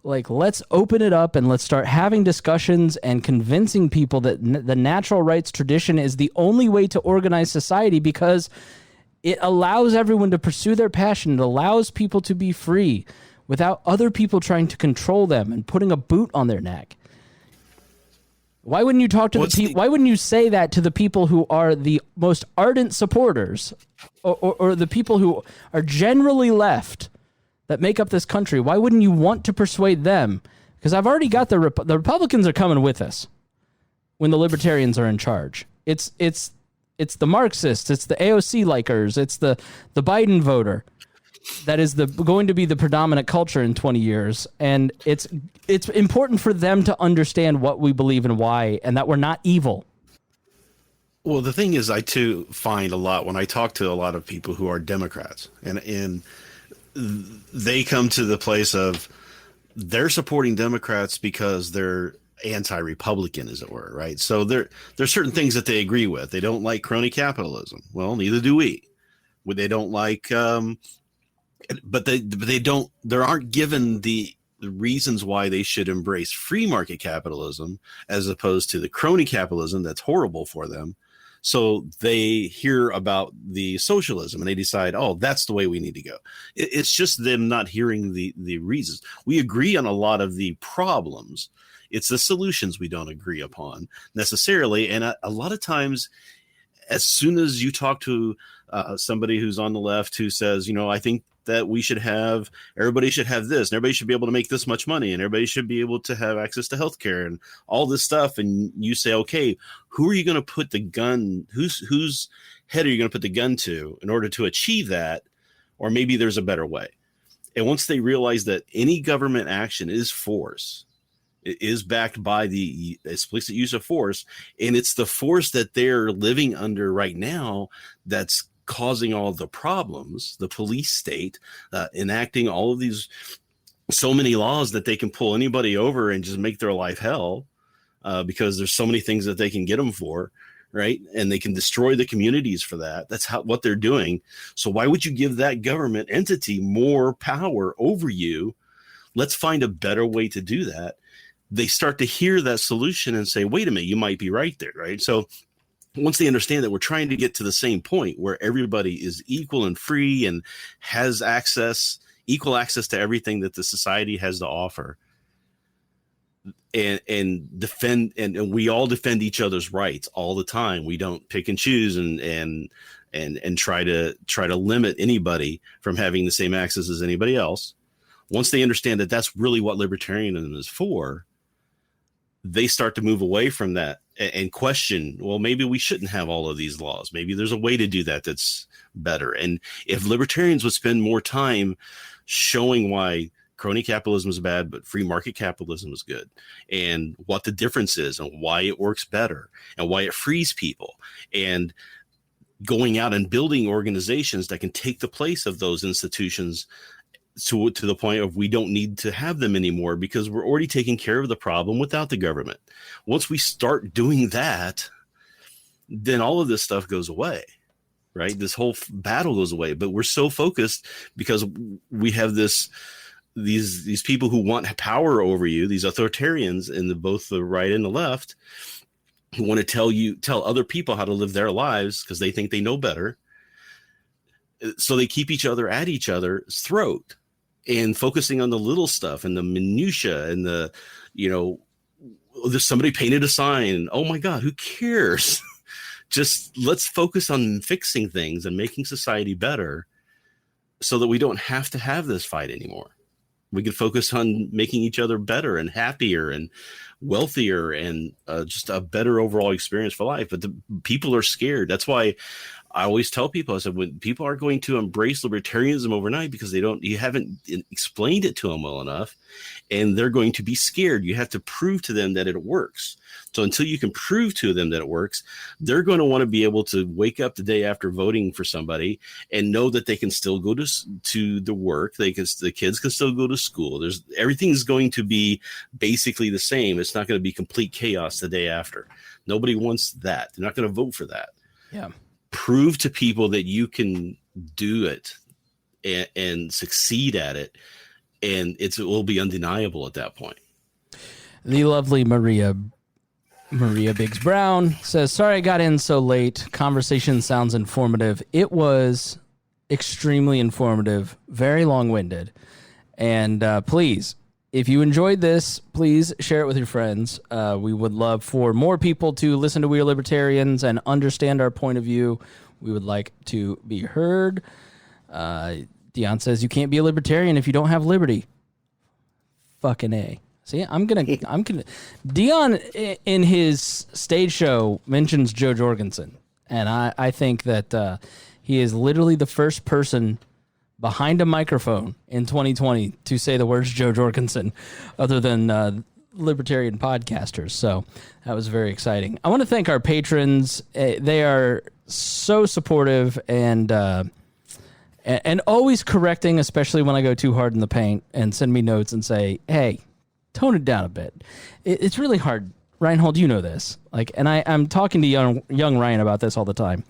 like, let's open it up and let's start having discussions and convincing people that the natural rights tradition is the only way to organize society, because it allows everyone to pursue their passion. It allows people to be free without other people trying to control them and putting a boot on their neck. Why wouldn't you talk to why wouldn't you say that to the people who are the most ardent supporters or the people who are generally left that make up this country? Why wouldn't you want to persuade them? Because I've already got the Republicans are coming with us when the Libertarians are in charge. It's the Marxists, it's the AOC likers, it's the Biden voter that is going to be the predominant culture in 20 years. And it's important for them to understand what we believe and why, and that we're not evil. Well, the thing is, I too find a lot when I talk to a lot of people who are Democrats, and they come to the place of they're supporting Democrats because they're anti-Republican, as it were, right? So there's certain things that they agree with. They don't like crony capitalism. Well, neither do we. They don't like, but they don't. They aren't given the reasons why they should embrace free market capitalism as opposed to the crony capitalism that's horrible for them. So they hear about the socialism and they decide, oh, that's the way we need to go. It's just them not hearing the reasons. We agree on a lot of the problems. It's the solutions we don't agree upon necessarily. And a lot of times, as soon as you talk to somebody who's on the left who says, you know, I think that everybody should have this, and everybody should be able to make this much money, and everybody should be able to have access to healthcare and all this stuff. And you say, okay, who are you going to put the gun, whose head are you going to put the gun to in order to achieve that? Or maybe there's a better way. And once they realize that any government action is force, It is backed by the explicit use of force, and it's the force that they're living under right now that's causing all the problems. The police state enacting all of these so many laws that they can pull anybody over and just make their life hell because there's so many things that they can get them for, right? And they can destroy the communities for that. That's what they're doing. So why would you give that government entity more power over you? Let's find a better way to do that. They start to hear that solution and say, wait a minute, you might be right there, right? So once they understand that we're trying to get to the same point where everybody is equal and free and has equal access to everything that the society has to offer, and defend, and we all defend each other's rights all the time. We don't pick and choose and try to limit anybody from having the same access as anybody else. Once they understand that that's really what libertarianism is for, they start to move away from that and question, well, maybe we shouldn't have all of these laws. Maybe there's a way to do that that's better. And if libertarians would spend more time showing why crony capitalism is bad, but free market capitalism is good, and what the difference is and why it works better and why it frees people, and going out and building organizations that can take the place of those institutions to the point of we don't need to have them anymore because we're already taking care of the problem without the government. Once we start doing that, then all of this stuff goes away, right? This whole battle goes away. But we're so focused because we have these people who want power over you, these authoritarians in both the right and the left, who want to tell other people how to live their lives because they think they know better. So they keep each other at each other's throat and focusing on the little stuff and the minutia and there's somebody painted a sign. Oh my God, who cares? Just let's focus on fixing things and making society better so that we don't have to have this fight anymore. We can focus on making each other better and happier and wealthier and just a better overall experience for life. But the people are scared. That's why I always tell people, I said, when people are going to embrace libertarianism overnight because you haven't explained it to them well enough, and they're going to be scared. You have to prove to them that it works. So until you can prove to them that it works, they're going to want to be able to wake up the day after voting for somebody and know that they can still go to the work. The kids can still go to school. Everything's going to be basically the same. It's not going to be complete chaos the day after. Nobody wants that. They're not going to vote for that. Yeah. Prove to people that you can do it and succeed at it, and it will be undeniable at that point. The lovely Maria Biggs Brown says, sorry I got in so late. Conversation sounds informative. It was extremely informative, very long-winded. And please, if you enjoyed this, please share it with your friends. We would love for more people to listen to We Are Libertarians and understand our point of view. We would like to be heard. Dion says, you can't be a libertarian if you don't have liberty. Fucking A. See, I'm gonna. Dion in his stage show mentions Joe Jorgensen, and I think that he is literally the first person behind a microphone in 2020 to say the words Joe Jorgensen, other than libertarian podcasters. So that was very exciting. I want to thank our patrons. They are so supportive and always correcting, especially when I go too hard in the paint, and send me notes and say, hey, tone it down a bit. It's really hard. Rhinehold, you know this. And I'm talking to young Ryan about this all the time.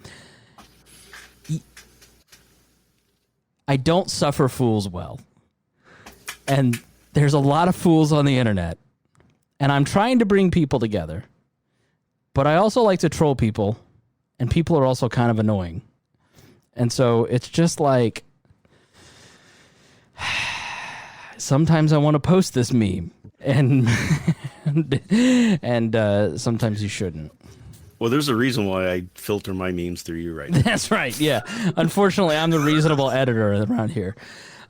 I don't suffer fools well. And there's a lot of fools on the internet. And I'm trying to bring people together. But I also like to troll people. And people are also kind of annoying. And so it's just like, sometimes I want to post this meme. And sometimes you shouldn't. Well, there's a reason why I filter my memes through you right now. That's right, yeah. Unfortunately, I'm the reasonable editor around here.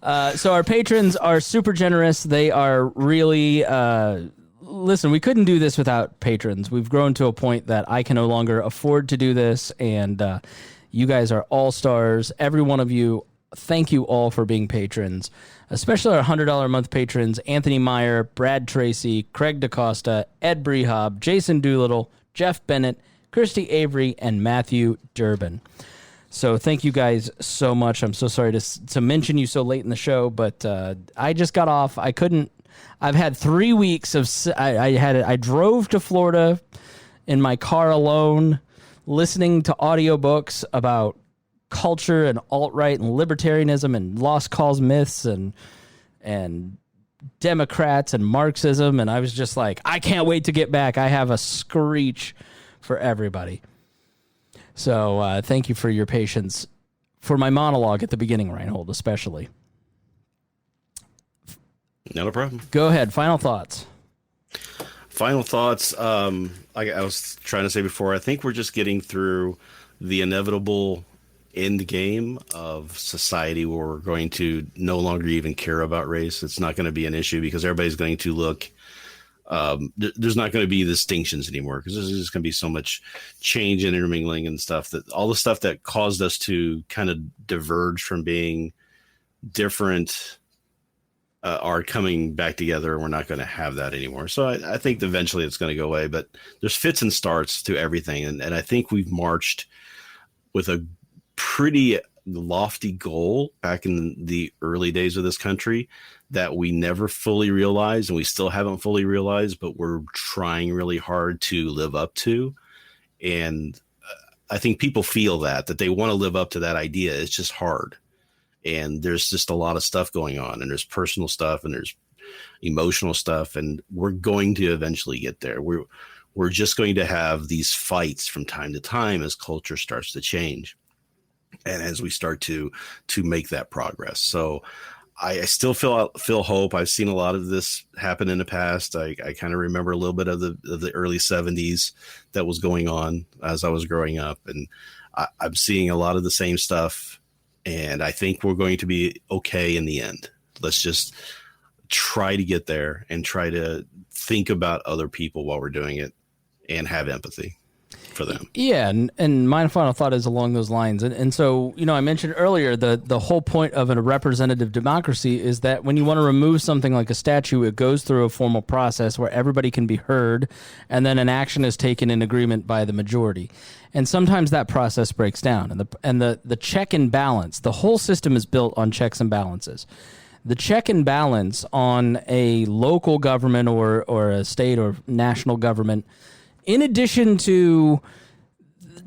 So our patrons are super generous. They are really... listen, we couldn't do this without patrons. We've grown to a point that I can no longer afford to do this, and you guys are all stars. Every one of you thank you all for being patrons, especially our $100 a month patrons, Anthony Meyer, Brad Tracy, Craig DaCosta, Ed Brehob, Jason Doolittle, Jeff Bennett, Kirsty Avery, and Matthew Durbin. So thank you guys so much. I'm so sorry to mention you so late in the show, but I just got off. I couldn't. I've had 3 weeks of. I drove to Florida in my car alone, listening to audiobooks about culture and alt-right and libertarianism and lost cause myths and Democrats and Marxism, and I was just like, I can't wait to get back. I have a screech for everybody. So thank you for your patience for my monologue at the beginning, Rhinehold, especially. Not a problem. Go ahead. Final thoughts. Final thoughts. Like I was trying to say before, I think we're just getting through the inevitable end game of society where we're going to no longer even care about race. It's not going to be an issue because everybody's going to look. There's not going to be distinctions anymore because there's just going to be so much change and intermingling and stuff that all the stuff that caused us to kind of diverge from being different are coming back together. And we're not going to have that anymore. So I think eventually it's going to go away, but there's fits and starts to everything. And I think we've marched with a pretty lofty goal back in the early days of this country that we never fully realized, and we still haven't fully realized, but we're trying really hard to live up to. And I think people feel that they want to live up to that idea. It's just hard. And there's just a lot of stuff going on, and there's personal stuff and there's emotional stuff. And we're going to eventually get there. We're just going to have these fights from time to time as culture starts to change. And as we start to make that progress. So I still feel hope. I've seen a lot of this happen in the past. I kind of remember a little bit of the early 70s that was going on as I was growing up. And I'm seeing a lot of the same stuff. And I think we're going to be okay in the end. Let's just try to get there and try to think about other people while we're doing it and have empathy for them. Yeah, and my final thought is along those lines. And so, I mentioned earlier the whole point of a representative democracy is that when you want to remove something like a statue, it goes through a formal process where everybody can be heard, and then an action is taken in agreement by the majority. And sometimes that process breaks down, and the check and balance, the whole system is built on checks and balances. The check and balance on a local government or a state or national government, in addition to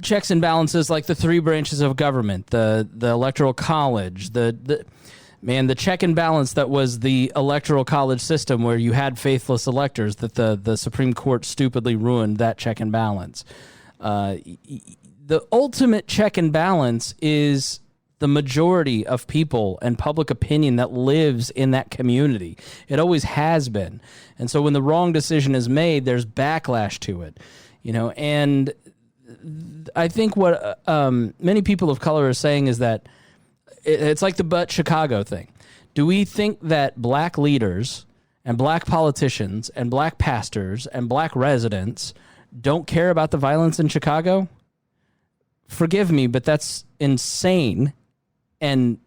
checks and balances like the three branches of government, the electoral college, the check and balance that was the electoral college system where you had faithless electors that the Supreme Court stupidly ruined that check and balance. The ultimate check and balance is the majority of people and public opinion that lives in that community. It always has been. And so when the wrong decision is made, there's backlash to it, and I think what many people of color are saying is that it's like the But Chicago thing. Do we think that black leaders and black politicians and black pastors and black residents don't care about the violence in Chicago? Forgive me, but that's insane and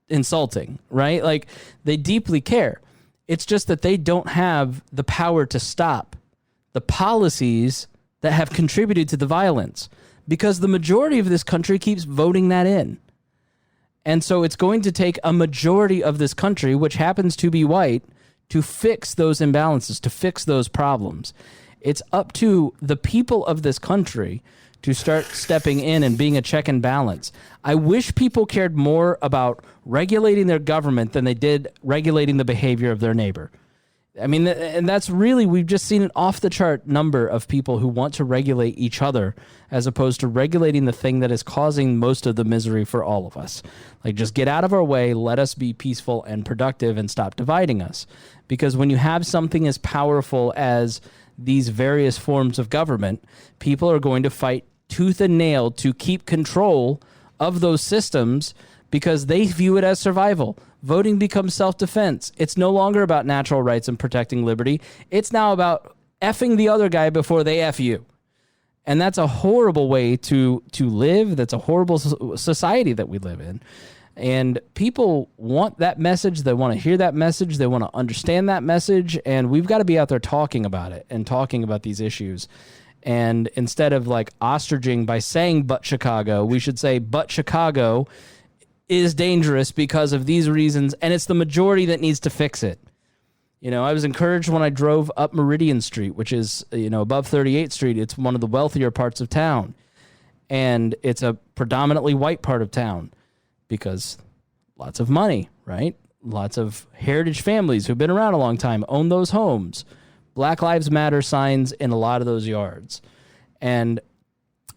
insulting, right? Like, they deeply care. It's just that they don't have the power to stop the policies that have contributed to the violence because the majority of this country keeps voting that in. And so it's going to take a majority of this country, which happens to be white, to fix those imbalances, to fix those problems. It's up to the people of this country to start stepping in and being a check and balance. I wish people cared more about regulating their government than they did regulating the behavior of their neighbor. I mean, and that's really, we've just seen an off-the-chart number of people who want to regulate each other as opposed to regulating the thing that is causing most of the misery for all of us. Like, just get out of our way, let us be peaceful and productive, and stop dividing us. Because when you have something as powerful as these various forms of government, people are going to fight tooth and nail to keep control of those systems because they view it as survival. Voting becomes self-defense. It's no longer about natural rights and protecting liberty. It's now about effing the other guy before they F you. And that's a horrible way to live. That's a horrible society that we live in. And people want that message. They want to hear that message. They want to understand that message. And we've got to be out there talking about it and talking about these issues. And instead of like ostriching by saying, but Chicago, we should say, but Chicago is dangerous because of these reasons. And it's the majority that needs to fix it. You know, I was encouraged when I drove up Meridian Street, which is, above 38th Street. It's one of the wealthier parts of town. And it's a predominantly white part of town because lots of money, right? Lots of heritage families who've been around a long time own those homes. Black Lives Matter signs in a lot of those yards. And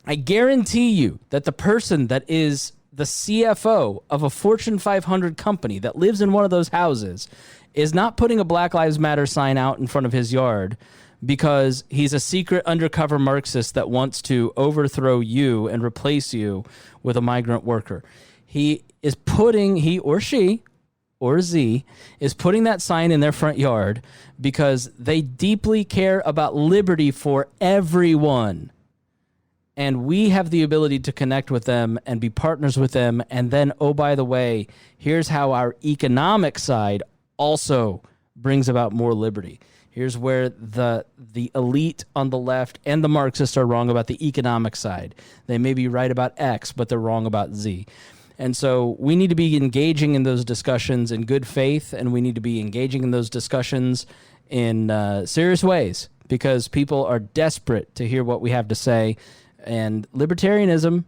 I guarantee you that the person that is the CFO of a Fortune 500 company that lives in one of those houses is not putting a Black Lives Matter sign out in front of his yard because he's a secret undercover Marxist that wants to overthrow you and replace you with a migrant worker. He or she or Z is putting that sign in their front yard because they deeply care about liberty for everyone. And we have the ability to connect with them and be partners with them. And then, oh, by the way, here's how our economic side also brings about more liberty. Here's where the elite on the left and the Marxists are wrong about the economic side. They may be right about X, but they're wrong about Z. And so we need to be engaging in those discussions in good faith, and we need to be engaging in those discussions in serious ways because people are desperate to hear what we have to say. And libertarianism,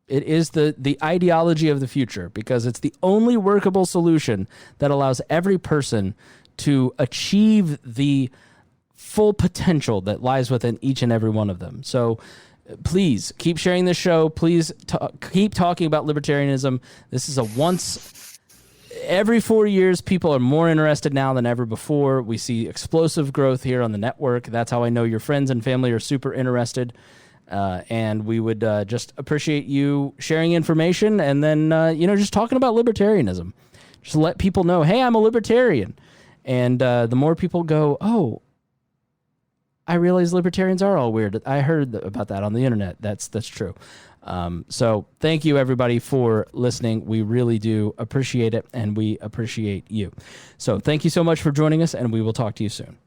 it is the ideology of the future because it's the only workable solution that allows every person to achieve the full potential that lies within each and every one of them. So please keep sharing this show. Please keep talking about libertarianism. This is every 4 years, people are more interested now than ever before. We see explosive growth here on the network. That's how I know your friends and family are super interested. And we would just appreciate you sharing information and then, just talking about libertarianism. Just let people know, hey, I'm a libertarian. And the more people go, oh, I realize libertarians are all weird. I heard about that on the internet. That's true. So thank you, everybody, for listening. We really do appreciate it, and we appreciate you. So thank you so much for joining us, and we will talk to you soon.